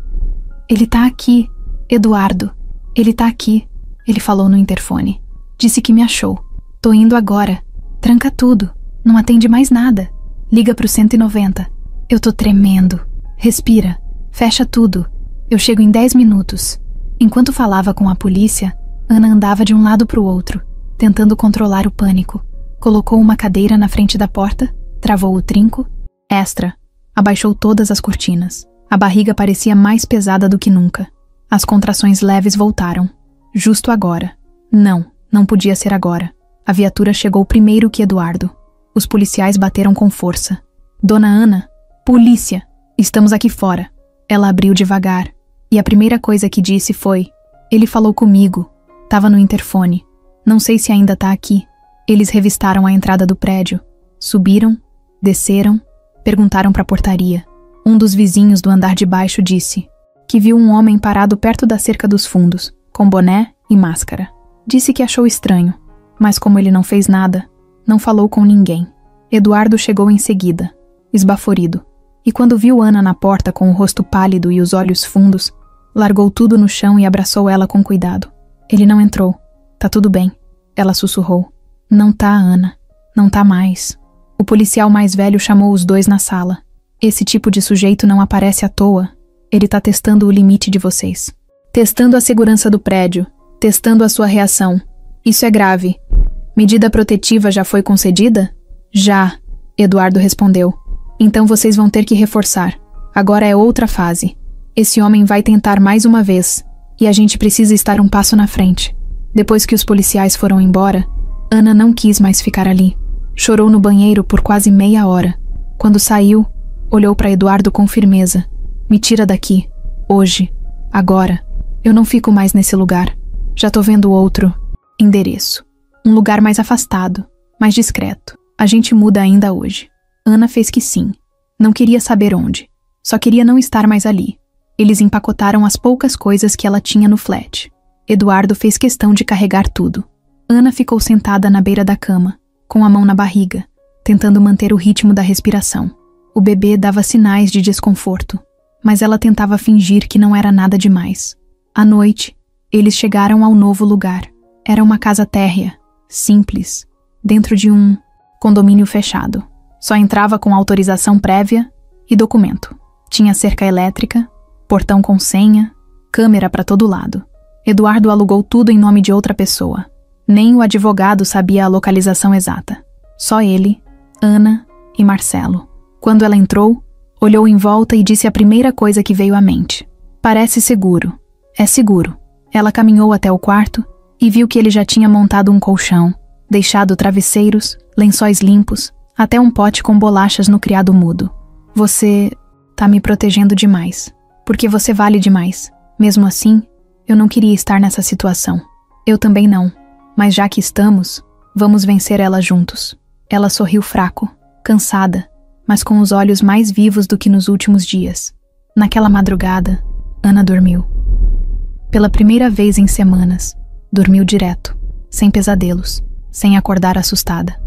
"Ele tá aqui, Eduardo. Ele tá aqui." Ele falou no interfone. "Disse que me achou. Tô indo agora. Tranca tudo. Não atende mais nada. Liga pro 190. Eu tô tremendo. Respira. Fecha tudo. Eu chego em 10 minutos. Enquanto falava com a polícia, Ana andava de um lado pro outro, tentando controlar o pânico. Colocou uma cadeira na frente da porta, travou o trinco. Extra. Abaixou todas as cortinas. A barriga parecia mais pesada do que nunca. As contrações leves voltaram. Justo agora. Não podia ser agora. A viatura chegou primeiro que Eduardo. Os policiais bateram com força. "Dona Ana, polícia, estamos aqui fora." Ela abriu devagar, e a primeira coisa que disse foi: "Ele falou comigo. Tava no interfone. Não sei se ainda tá aqui." Eles revistaram a entrada do prédio. Subiram, desceram, perguntaram pra portaria. Um dos vizinhos do andar de baixo disse que viu um homem parado perto da cerca dos fundos, com boné e máscara. Disse que achou estranho, mas como ele não fez nada, não falou com ninguém. Eduardo chegou em seguida, esbaforido, e quando viu Ana na porta com o rosto pálido e os olhos fundos, largou tudo no chão e abraçou ela com cuidado. Ele não entrou. Tá tudo bem, ela sussurrou. Não tá, Ana. Não tá mais. O policial mais velho chamou os dois na sala. Esse tipo de sujeito não aparece à toa. Ele tá testando o limite de vocês. Testando a segurança do prédio. Testando a sua reação. Isso é grave. Medida protetiva já foi concedida? Já, Eduardo respondeu. Então vocês vão ter que reforçar. Agora é outra fase. Esse homem vai tentar mais uma vez. E a gente precisa estar um passo na frente. Depois que os policiais foram embora, Ana não quis mais ficar ali. Chorou no banheiro por quase meia hora. Quando saiu, olhou para Eduardo com firmeza. Me tira daqui. Hoje. Agora. Eu não fico mais nesse lugar. Já tô vendo outro endereço. Um lugar mais afastado, mais discreto. A gente muda ainda hoje. Ana fez que sim. Não queria saber onde. Só queria não estar mais ali. Eles empacotaram as poucas coisas que ela tinha no flat. Eduardo fez questão de carregar tudo. Ana ficou sentada na beira da cama, com a mão na barriga, tentando manter o ritmo da respiração. O bebê dava sinais de desconforto, mas ela tentava fingir que não era nada demais. À noite, eles chegaram ao novo lugar. Era uma casa térrea, simples, dentro de um condomínio fechado. Só entrava com autorização prévia e documento. Tinha cerca elétrica, portão com senha, câmera para todo lado. Eduardo alugou tudo em nome de outra pessoa. Nem o advogado sabia a localização exata. Só ele, Ana e Marcelo. Quando ela entrou, olhou em volta e disse a primeira coisa que veio à mente. Parece seguro. É seguro. Ela caminhou até o quarto e viu que ele já tinha montado um colchão, deixado travesseiros, lençóis limpos, até um pote com bolachas no criado mudo. Você tá me protegendo demais. Porque você vale demais. Mesmo assim, eu não queria estar nessa situação. Eu também não. Mas já que estamos, vamos vencer ela juntos. Ela sorriu fraco, cansada, mas com os olhos mais vivos do que nos últimos dias. Naquela madrugada, Ana dormiu. Pela primeira vez em semanas, dormiu direto, sem pesadelos, sem acordar assustada.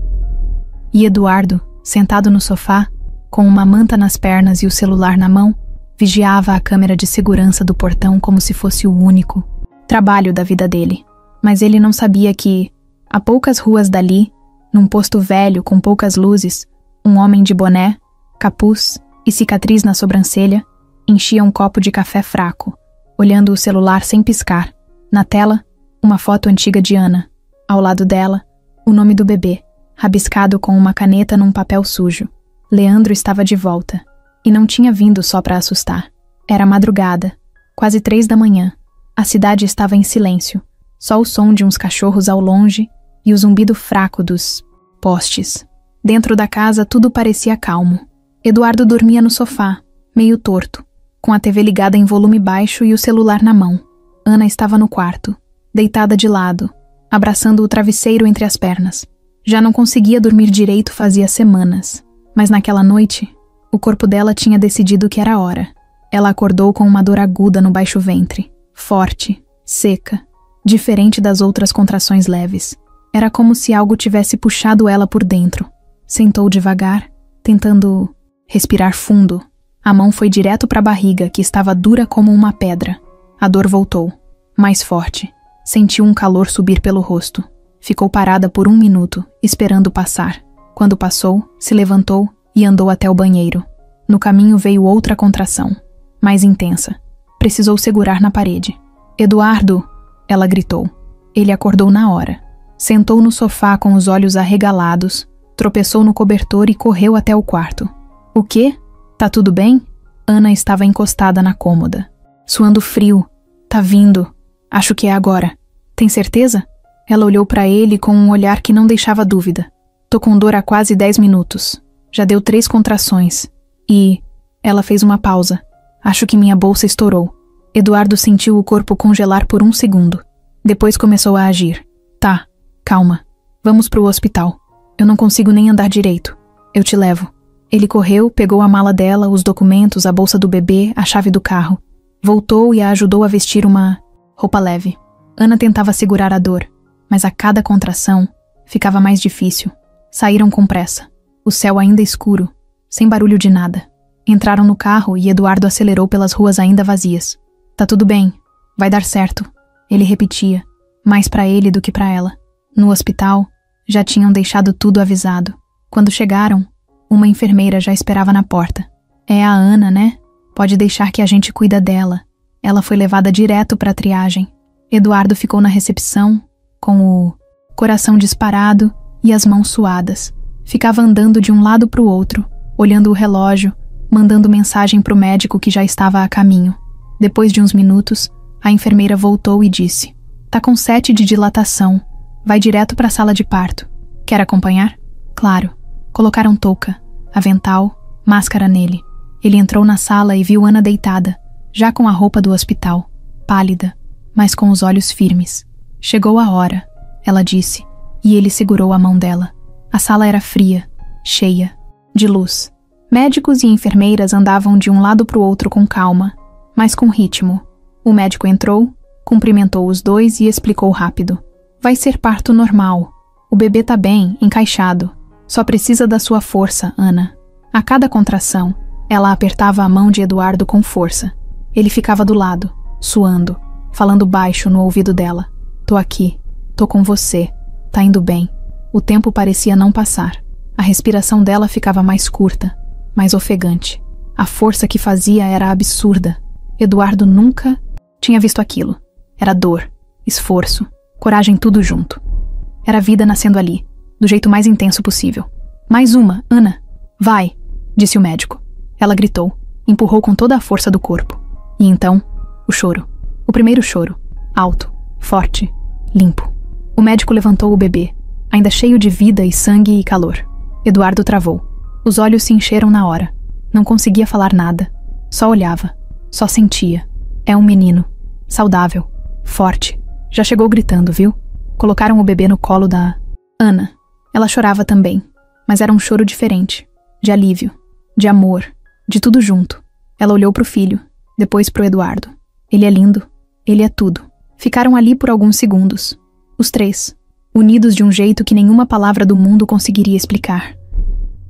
E Eduardo, sentado no sofá, com uma manta nas pernas e o celular na mão, vigiava a câmera de segurança do portão como se fosse o único trabalho da vida dele. Mas ele não sabia que, a poucas ruas dali, num posto velho com poucas luzes, um homem de boné, capuz e cicatriz na sobrancelha enchia um copo de café fraco, olhando o celular sem piscar. Na tela, uma foto antiga de Ana. Ao lado dela, o nome do bebê, rabiscado com uma caneta num papel sujo. Leandro estava de volta. E não tinha vindo só para assustar. Era madrugada, quase 3 da manhã. A cidade estava em silêncio. Só o som de uns cachorros ao longe e o zumbido fraco dos postes. Dentro da casa tudo parecia calmo. Eduardo dormia no sofá, meio torto, com a TV ligada em volume baixo e o celular na mão. Ana estava no quarto, deitada de lado, abraçando o travesseiro entre as pernas. Já não conseguia dormir direito fazia semanas, mas naquela noite, o corpo dela tinha decidido que era hora. Ela acordou com uma dor aguda no baixo ventre, forte, seca, diferente das outras contrações leves. Era como se algo tivesse puxado ela por dentro. Sentou devagar, tentando respirar fundo. A mão foi direto para a barriga, que estava dura como uma pedra. A dor voltou, mais forte. Sentiu um calor subir pelo rosto. Ficou parada por 1 minuto, esperando passar. Quando passou, se levantou e andou até o banheiro. No caminho veio outra contração, mais intensa. Precisou segurar na parede. "Eduardo!" ela gritou. Ele acordou na hora. Sentou no sofá com os olhos arregalados, tropeçou no cobertor e correu até o quarto. "O quê? Tá tudo bem?" Ana estava encostada na cômoda, suando frio. "Tá vindo. Acho que é agora. Tem certeza?" Ela olhou para ele com um olhar que não deixava dúvida. "Tô com dor há quase 10 minutos. Já deu 3 contrações. E..." Ela fez uma pausa. "Acho que minha bolsa estourou." Eduardo sentiu o corpo congelar por 1 segundo. Depois começou a agir. "Tá, calma. Vamos pro hospital. Eu não consigo nem andar direito. Eu te levo." Ele correu, pegou a mala dela, os documentos, a bolsa do bebê, a chave do carro. Voltou e a ajudou a vestir uma roupa leve. Ana tentava segurar a dor, mas a cada contração ficava mais difícil. Saíram com pressa. O céu ainda escuro, sem barulho de nada. Entraram no carro e Eduardo acelerou pelas ruas ainda vazias. Tá tudo bem, vai dar certo, ele repetia, mais pra ele do que pra ela. No hospital, já tinham deixado tudo avisado. Quando chegaram, uma enfermeira já esperava na porta. É a Ana, né? Pode deixar que a gente cuida dela. Ela foi levada direto pra triagem. Eduardo ficou na recepção, com o coração disparado e as mãos suadas. Ficava andando de um lado pro outro, olhando o relógio, mandando mensagem pro médico que já estava a caminho. Depois de uns minutos, a enfermeira voltou e disse: Tá com 7 de dilatação. Vai direto pra sala de parto. Quer acompanhar? Claro. Colocaram touca, avental, máscara nele. Ele entrou na sala e viu Ana deitada, já com a roupa do hospital, pálida, mas com os olhos firmes. Chegou a hora, ela disse, e ele segurou a mão dela. A sala era fria, cheia, de luz. Médicos e enfermeiras andavam de um lado para o outro com calma, mas com ritmo. O médico entrou, cumprimentou os dois e explicou rápido. Vai ser parto normal. O bebê tá bem, encaixado. Só precisa da sua força, Ana. A cada contração, ela apertava a mão de Eduardo com força. Ele ficava do lado, suando, falando baixo no ouvido dela. Tô aqui. Tô com você. Tá indo bem. O tempo parecia não passar. A respiração dela ficava mais curta, mais ofegante. A força que fazia era absurda. Eduardo nunca tinha visto aquilo. Era dor, esforço, coragem, tudo junto. Era a vida nascendo ali, do jeito mais intenso possível. Mais uma, Ana. Vai, disse o médico. Ela gritou, empurrou com toda a força do corpo. E então, o choro. O primeiro choro. Alto, forte, limpo. O médico levantou o bebê, ainda cheio de vida e sangue e calor. Eduardo travou. Os olhos se encheram na hora. Não conseguia falar nada. Só olhava. Só sentia. É um menino. Saudável. Forte. Já chegou gritando, viu? Colocaram o bebê no colo da Ana. Ela chorava também. Mas era um choro diferente. De alívio. De amor. De tudo junto. Ela olhou pro filho. Depois pro Eduardo. Ele é lindo. Ele é tudo. Ficaram ali por alguns segundos. Os três. Unidos de um jeito que nenhuma palavra do mundo conseguiria explicar.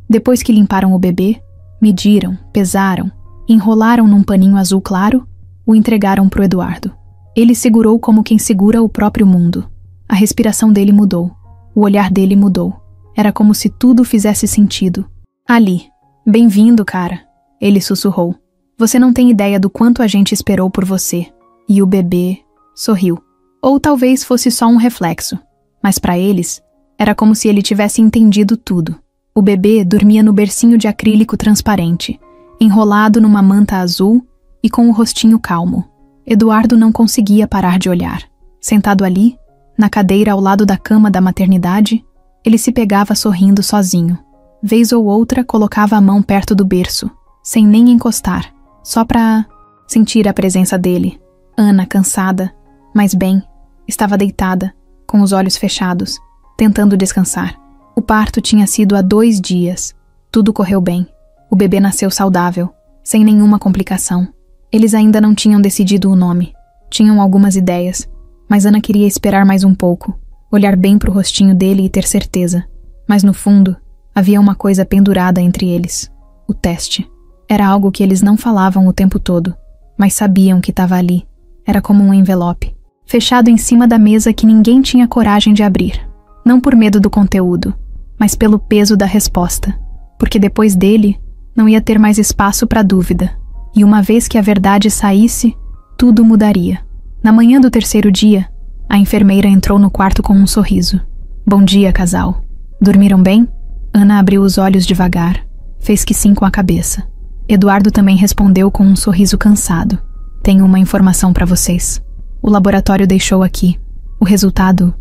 Depois que limparam o bebê, mediram, pesaram, enrolaram num paninho azul claro, o entregaram pro Eduardo. Ele segurou como quem segura o próprio mundo. A respiração dele mudou. O olhar dele mudou. Era como se tudo fizesse sentido. Ali. Bem-vindo, cara. Ele sussurrou. Você não tem ideia do quanto a gente esperou por você. E o bebê sorriu. Ou talvez fosse só um reflexo. Mas para eles, era como se ele tivesse entendido tudo. O bebê dormia no bercinho de acrílico transparente, enrolado numa manta azul e com o rostinho calmo. Eduardo não conseguia parar de olhar. Sentado ali, na cadeira ao lado da cama da maternidade, ele se pegava sorrindo sozinho. Vez ou outra colocava a mão perto do berço, sem nem encostar, só para sentir a presença dele. Ana, cansada, mas bem, estava deitada, com os olhos fechados, tentando descansar. O parto tinha sido há 2 dias. Tudo correu bem. O bebê nasceu saudável, sem nenhuma complicação. Eles ainda não tinham decidido o nome. Tinham algumas ideias, mas Ana queria esperar mais um pouco, olhar bem pro rostinho dele e ter certeza. Mas no fundo, havia uma coisa pendurada entre eles. O teste. Era algo que eles não falavam o tempo todo, mas sabiam que estava ali. Era como um envelope, fechado em cima da mesa que ninguém tinha coragem de abrir. Não por medo do conteúdo, mas pelo peso da resposta. Porque depois dele, não ia ter mais espaço para dúvida. E uma vez que a verdade saísse, tudo mudaria. Na manhã do 3º dia, a enfermeira entrou no quarto com um sorriso. Bom dia, casal. Dormiram bem? Ana abriu os olhos devagar. Fez que sim com a cabeça. Eduardo também respondeu com um sorriso cansado. Tenho uma informação para vocês. O laboratório deixou aqui. O resultado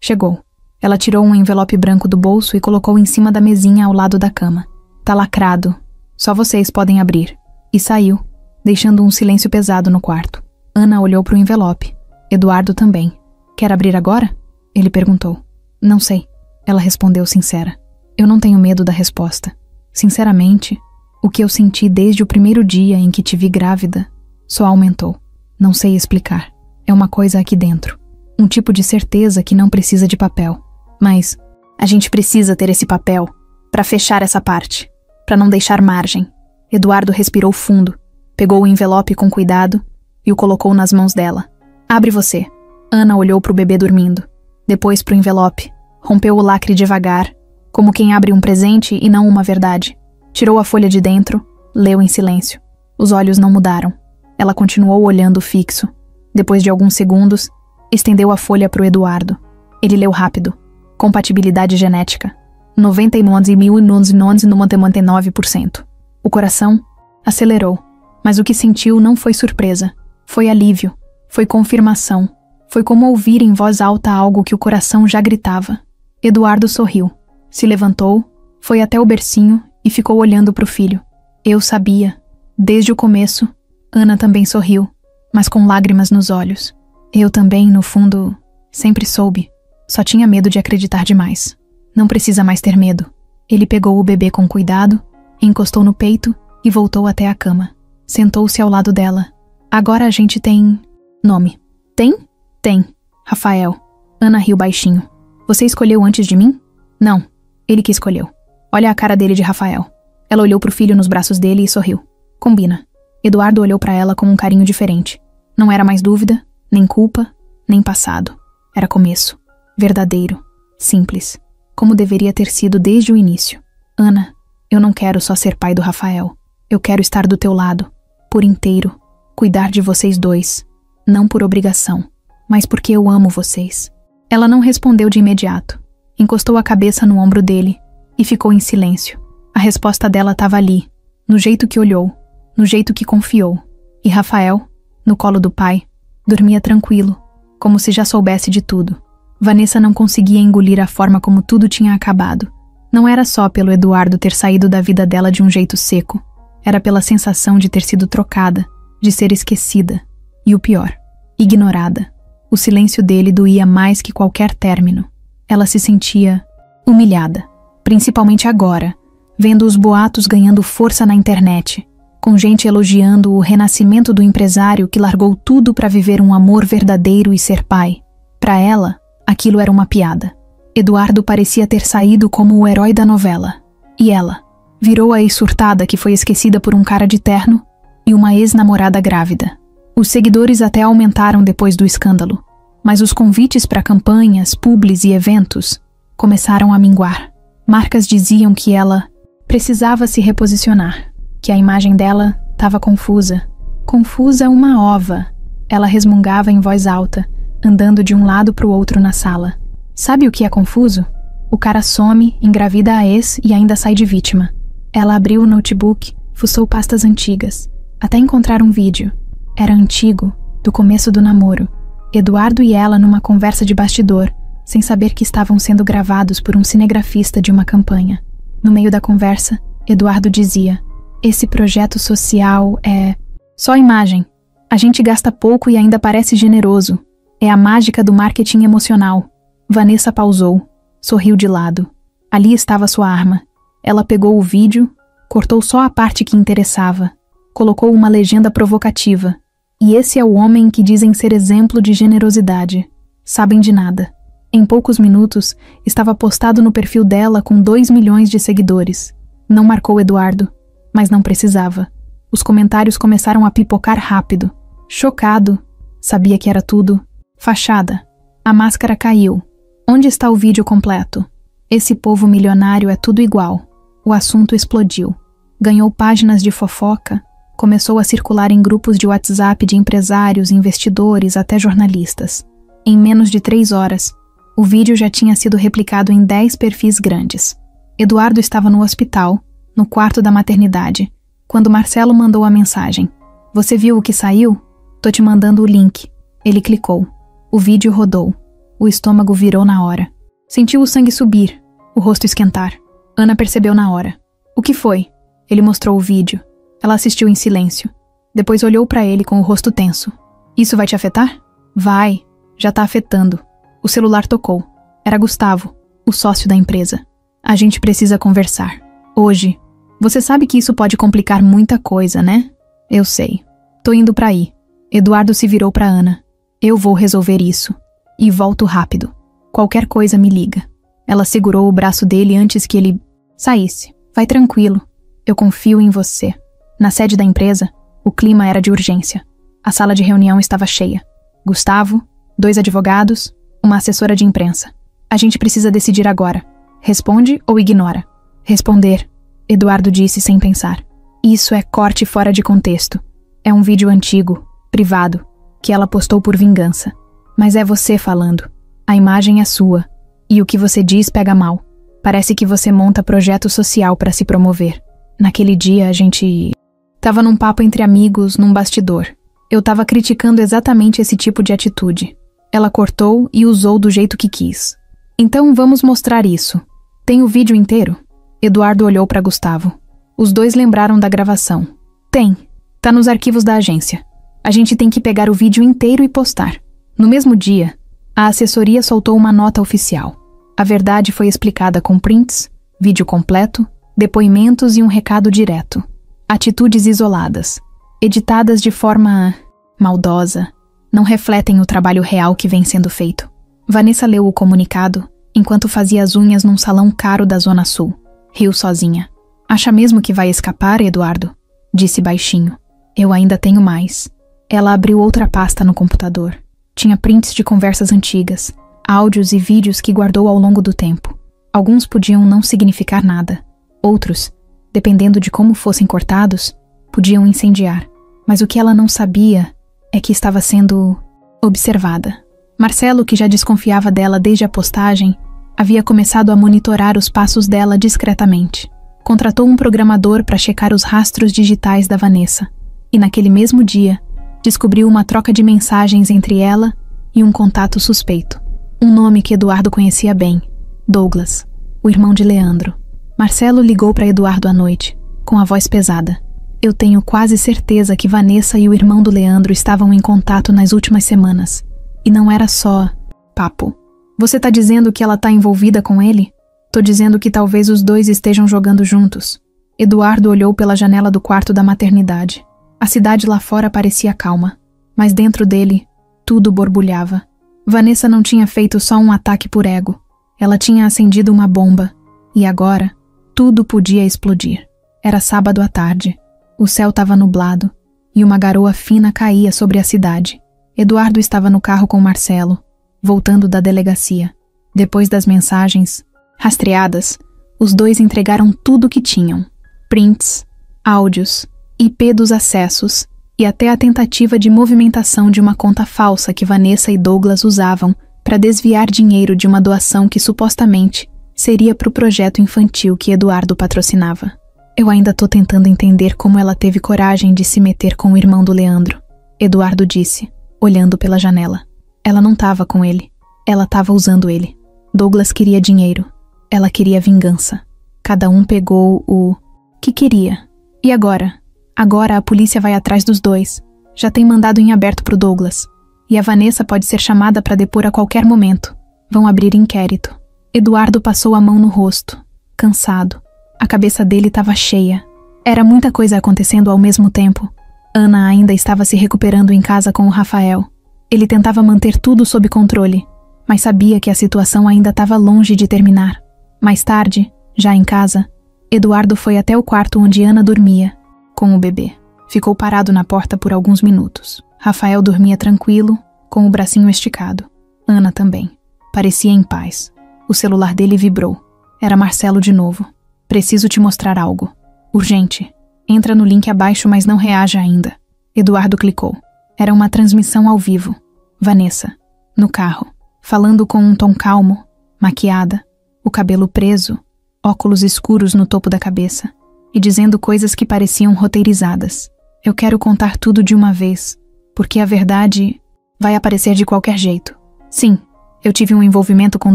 chegou. Ela tirou um envelope branco do bolso e colocou em cima da mesinha ao lado da cama. Tá lacrado. Só vocês podem abrir. E saiu, deixando um silêncio pesado no quarto. Ana olhou pro envelope. Eduardo também. Quer abrir agora? Ele perguntou. Não sei. Ela respondeu sincera. Eu não tenho medo da resposta. Sinceramente, o que eu senti desde o primeiro dia em que te vi grávida só aumentou. Não sei explicar. É uma coisa aqui dentro. Um tipo de certeza que não precisa de papel. Mas a gente precisa ter esse papel Para fechar essa parte. Para não deixar margem. Eduardo respirou fundo, pegou o envelope com cuidado e o colocou nas mãos dela. Abre você. Ana olhou para o bebê dormindo. Depois para o envelope. Rompeu o lacre devagar, como quem abre um presente e não uma verdade. Tirou a folha de dentro, leu em silêncio. Os olhos não mudaram. Ela continuou olhando fixo. Depois de alguns segundos, estendeu a folha para o Eduardo. Ele leu rápido. Compatibilidade genética. 99,99%. O coração acelerou, mas o que sentiu não foi surpresa. Foi alívio. Foi confirmação. Foi como ouvir em voz alta algo que o coração já gritava. Eduardo sorriu. Se levantou, foi até o bercinho e ficou olhando para o filho. Eu sabia. Desde o começo, Ana também sorriu, mas com lágrimas nos olhos. Eu também, no fundo, sempre soube. Só tinha medo de acreditar demais. Não precisa mais ter medo. Ele pegou o bebê com cuidado, encostou no peito e voltou até a cama. Sentou-se ao lado dela. Agora a gente tem... nome. Tem? Tem. Rafael. Ana riu baixinho. Você escolheu antes de mim? Não. Ele que escolheu. Olha a cara dele de Rafael. Ela olhou pro filho nos braços dele e sorriu. Combina. Eduardo olhou pra ela com um carinho diferente. Não era mais dúvida, nem culpa, nem passado. Era começo. Verdadeiro. Simples. Como deveria ter sido desde o início. Ana, eu não quero só ser pai do Rafael. Eu quero estar do teu lado. Por inteiro. Cuidar de vocês dois. Não por obrigação, mas porque eu amo vocês. Ela não respondeu de imediato. Encostou a cabeça no ombro dele e ficou em silêncio. A resposta dela estava ali, no jeito que olhou, no jeito que confiou. E Rafael, no colo do pai, dormia tranquilo, como se já soubesse de tudo. Vanessa não conseguia engolir a forma como tudo tinha acabado. Não era só pelo Eduardo ter saído da vida dela de um jeito seco. Era pela sensação de ter sido trocada, de ser esquecida. E o pior, ignorada. O silêncio dele doía mais que qualquer término. Ela se sentia humilhada, principalmente agora, vendo os boatos ganhando força na internet, com gente elogiando o renascimento do empresário que largou tudo para viver um amor verdadeiro e ser pai. Para ela, aquilo era uma piada. Eduardo parecia ter saído como o herói da novela. E ela virou a ex-surtada que foi esquecida por um cara de terno e uma ex-namorada grávida. Os seguidores até aumentaram depois do escândalo, mas os convites para campanhas, publis e eventos começaram a minguar. Marcas diziam que ela precisava se reposicionar, que a imagem dela estava confusa. Confusa uma ova. Ela resmungava em voz alta, andando de um lado para o outro na sala. Sabe o que é confuso? O cara some, engravida a ex e ainda sai de vítima. Ela abriu o notebook, fuçou pastas antigas, até encontrar um vídeo. Era antigo, do começo do namoro. Eduardo e ela numa conversa de bastidor, sem saber que estavam sendo gravados por um cinegrafista de uma campanha. No meio da conversa, Eduardo dizia: esse projeto social é só imagem. A gente gasta pouco e ainda parece generoso. É a mágica do marketing emocional. Vanessa pausou, sorriu de lado. Ali estava sua arma. Ela pegou o vídeo, cortou só a parte que interessava, colocou uma legenda provocativa. E esse é o homem que dizem ser exemplo de generosidade. Sabem de nada. Em poucos minutos, estava postado no perfil dela com 2 milhões de seguidores. Não marcou Eduardo, mas não precisava. Os comentários começaram a pipocar rápido. Chocado. Sabia que era tudo fachada. A máscara caiu. Onde está o vídeo completo? Esse povo milionário é tudo igual. O assunto explodiu. Ganhou páginas de fofoca. Começou a circular em grupos de WhatsApp de empresários, investidores, até jornalistas. Em menos de 3 horas, o vídeo já tinha sido replicado em 10 perfis grandes. Eduardo estava no hospital, no quarto da maternidade, quando Marcelo mandou a mensagem. Você viu o que saiu? Tô te mandando o link. Ele clicou. O vídeo rodou. O estômago virou na hora. Sentiu o sangue subir, o rosto esquentar. Ana percebeu na hora. O que foi? Ele mostrou o vídeo. Ela assistiu em silêncio. Depois olhou para ele com o rosto tenso. Isso vai te afetar? Vai. Já tá afetando. O celular tocou. Era Gustavo, o sócio da empresa. A gente precisa conversar. Hoje. Você sabe que isso pode complicar muita coisa, né? Eu sei. Tô indo pra aí. Eduardo se virou pra Ana. Eu vou resolver isso. E volto rápido. Qualquer coisa me liga. Ela segurou o braço dele antes que ele Saísse. Vai tranquilo. Eu confio em você. Na sede da empresa, o clima era de urgência. A sala de reunião estava cheia. Gustavo, 2 advogados, uma assessora de imprensa. A gente precisa decidir agora. Responde ou ignora? Responder, Eduardo disse sem pensar. Isso é corte fora de contexto. É um vídeo antigo, privado, que ela postou por vingança. Mas é você falando. A imagem é sua. E o que você diz pega mal. Parece que você monta projeto social para se promover. Naquele dia a gente tava num papo entre amigos, num bastidor. Eu tava criticando exatamente esse tipo de atitude. Ela cortou e usou do jeito que quis. Então vamos mostrar isso. Tem o vídeo inteiro? Eduardo olhou para Gustavo. Os dois lembraram da gravação. Tem. Tá nos arquivos da agência. A gente tem que pegar o vídeo inteiro e postar. No mesmo dia, a assessoria soltou uma nota oficial. A verdade foi explicada com prints, vídeo completo, depoimentos e um recado direto. Atitudes isoladas, editadas de forma maldosa, não refletem o trabalho real que vem sendo feito. Vanessa leu o comunicado enquanto fazia as unhas num salão caro da Zona Sul. Riu sozinha. Acha mesmo que vai escapar, Eduardo? Disse baixinho. Eu ainda tenho mais. Ela abriu outra pasta no computador. Tinha prints de conversas antigas, áudios e vídeos que guardou ao longo do tempo. Alguns podiam não significar nada. Outros, dependendo de como fossem cortados, podiam incendiar. Mas o que ela não sabia é que estava sendo observada. Marcelo, que já desconfiava dela desde a postagem, havia começado a monitorar os passos dela discretamente. Contratou um programador para checar os rastros digitais da Vanessa. E naquele mesmo dia, descobriu uma troca de mensagens entre ela e um contato suspeito. Um nome que Eduardo conhecia bem, Douglas, o irmão de Leandro. Marcelo ligou para Eduardo à noite, com a voz pesada. Eu tenho quase certeza que Vanessa e o irmão do Leandro estavam em contato nas últimas semanas. E não era só papo. Você tá dizendo que ela tá envolvida com ele? Tô dizendo que talvez os dois estejam jogando juntos. Eduardo olhou pela janela do quarto da maternidade. A cidade lá fora parecia calma, mas dentro dele, tudo borbulhava. Vanessa não tinha feito só um ataque por ego. Ela tinha acendido uma bomba. E agora, tudo podia explodir. Era sábado à tarde. O céu estava nublado e uma garoa fina caía sobre a cidade. Eduardo estava no carro com Marcelo, voltando da delegacia. Depois das mensagens rastreadas, os dois entregaram tudo o que tinham. Prints, áudios, IP dos acessos e até a tentativa de movimentação de uma conta falsa que Vanessa e Douglas usavam para desviar dinheiro de uma doação que supostamente seria para o projeto infantil que Eduardo patrocinava. Eu ainda tô tentando entender como ela teve coragem de se meter com o irmão do Leandro, Eduardo disse, olhando pela janela. Ela não estava com ele. Ela estava usando ele. Douglas queria dinheiro. Ela queria vingança. Cada um pegou o que queria. E agora? Agora a polícia vai atrás dos dois. Já tem mandado em aberto pro Douglas. E a Vanessa pode ser chamada para depor a qualquer momento. Vão abrir inquérito. Eduardo passou a mão no rosto, cansado. A cabeça dele estava cheia. Era muita coisa acontecendo ao mesmo tempo. Ana ainda estava se recuperando em casa com o Rafael. Ele tentava manter tudo sob controle, mas sabia que a situação ainda estava longe de terminar. Mais tarde, já em casa, Eduardo foi até o quarto onde Ana dormia, com o bebê. Ficou parado na porta por alguns minutos. Rafael dormia tranquilo, com o bracinho esticado. Ana também. Parecia em paz. O celular dele vibrou. Era Marcelo de novo. Preciso te mostrar algo. Urgente. Entra no link abaixo, mas não reaja ainda. Eduardo clicou. Era uma transmissão ao vivo. Vanessa, no carro, falando com um tom calmo, maquiada, o cabelo preso, óculos escuros no topo da cabeça, e dizendo coisas que pareciam roteirizadas. Eu quero contar tudo de uma vez, porque a verdade vai aparecer de qualquer jeito. Sim, eu tive um envolvimento com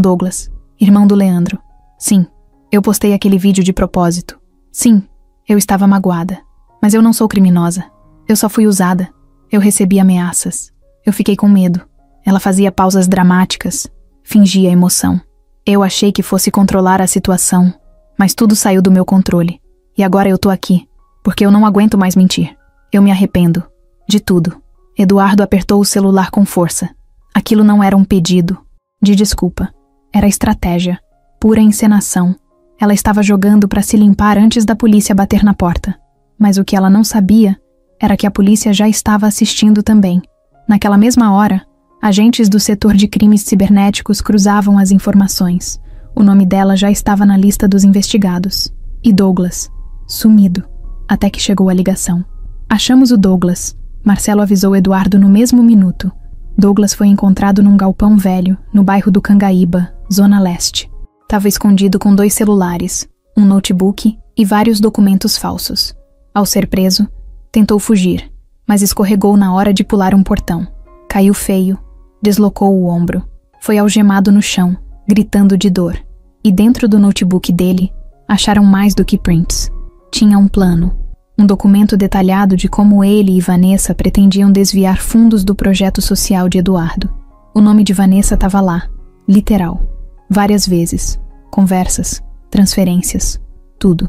Douglas, irmão do Leandro. Sim, eu postei aquele vídeo de propósito. Sim, eu estava magoada. Mas eu não sou criminosa. Eu só fui usada. Eu recebi ameaças. Eu fiquei com medo. Ela fazia pausas dramáticas. Fingia emoção. Eu achei que fosse controlar a situação, mas tudo saiu do meu controle. E agora eu tô aqui, porque eu não aguento mais mentir. Eu me arrependo. De tudo. Eduardo apertou o celular com força. Aquilo não era um pedido de desculpa. Era estratégia. Pura encenação. Ela estava jogando para se limpar antes da polícia bater na porta. Mas o que ela não sabia era que a polícia já estava assistindo também. Naquela mesma hora, agentes do setor de crimes cibernéticos cruzavam as informações. O nome dela já estava na lista dos investigados. E Douglas, sumido, até que chegou a ligação. Achamos o Douglas, Marcelo avisou Eduardo no mesmo minuto. Douglas foi encontrado num galpão velho, no bairro do Cangaíba, Zona Leste. Estava escondido com 2 celulares, um notebook e vários documentos falsos. Ao ser preso, tentou fugir, mas escorregou na hora de pular um portão. Caiu feio, deslocou o ombro. Foi algemado no chão, gritando de dor. E dentro do notebook dele, acharam mais do que prints. Tinha um plano, um documento detalhado de como ele e Vanessa pretendiam desviar fundos do projeto social de Eduardo. O nome de Vanessa estava lá, literal. Várias vezes. Conversas, transferências, tudo.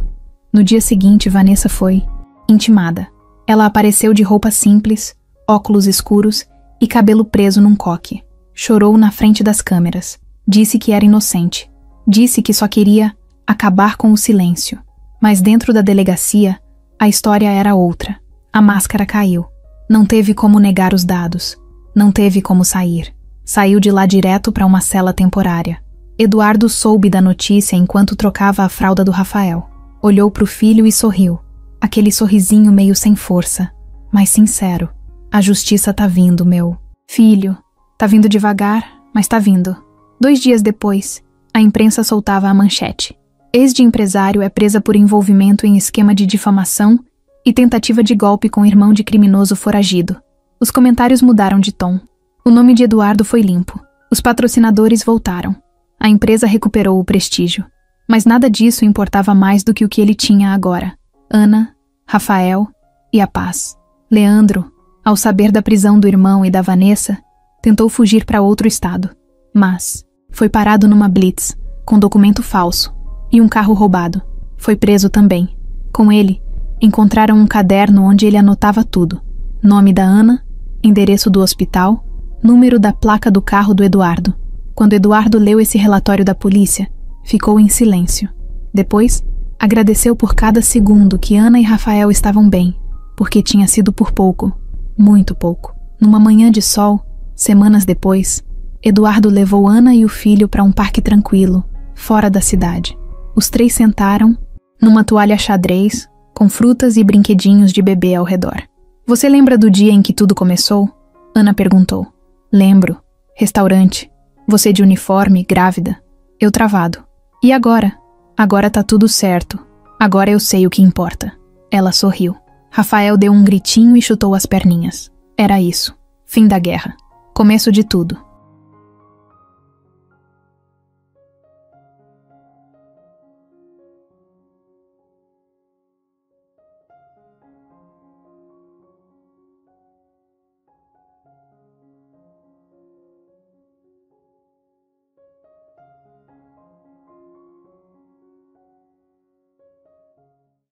No dia seguinte, Vanessa foi intimada. Ela apareceu de roupa simples, óculos escuros e cabelo preso num coque. Chorou na frente das câmeras. Disse que era inocente. Disse que só queria acabar com o silêncio. Mas dentro da delegacia, a história era outra. A máscara caiu. Não teve como negar os dados. Não teve como sair. Saiu de lá direto para uma cela temporária. Eduardo soube da notícia enquanto trocava a fralda do Rafael. Olhou para o filho e sorriu. Aquele sorrisinho meio sem força, mas sincero. A justiça tá vindo, meu filho. Tá vindo devagar, mas tá vindo. 2 dias depois, a imprensa soltava a manchete. Ex de empresário é presa por envolvimento em esquema de difamação e tentativa de golpe com irmão de criminoso foragido. Os comentários mudaram de tom. O nome de Eduardo foi limpo. Os patrocinadores voltaram. A empresa recuperou o prestígio. Mas nada disso importava mais do que o que ele tinha agora. Ana, Rafael e a paz. Leandro, ao saber da prisão do irmão e da Vanessa, tentou fugir para outro estado. Mas foi parado numa blitz, com documento falso, e um carro roubado. Foi preso também. Com ele, encontraram um caderno onde ele anotava tudo. Nome da Ana, endereço do hospital, número da placa do carro do Eduardo. Quando Eduardo leu esse relatório da polícia, ficou em silêncio. Depois, agradeceu por cada segundo que Ana e Rafael estavam bem, porque tinha sido por pouco, muito pouco. Numa manhã de sol, semanas depois, Eduardo levou Ana e o filho para um parque tranquilo, fora da cidade. Os 3 sentaram, numa toalha xadrez, com frutas e brinquedinhos de bebê ao redor. Você lembra do dia em que tudo começou? Ana perguntou. Lembro. Restaurante. Você de uniforme, grávida. Eu travado. E agora? Agora tá tudo certo. Agora eu sei o que importa. Ela sorriu. Rafael deu um gritinho e chutou as perninhas. Era isso. Fim da guerra. Começo de tudo.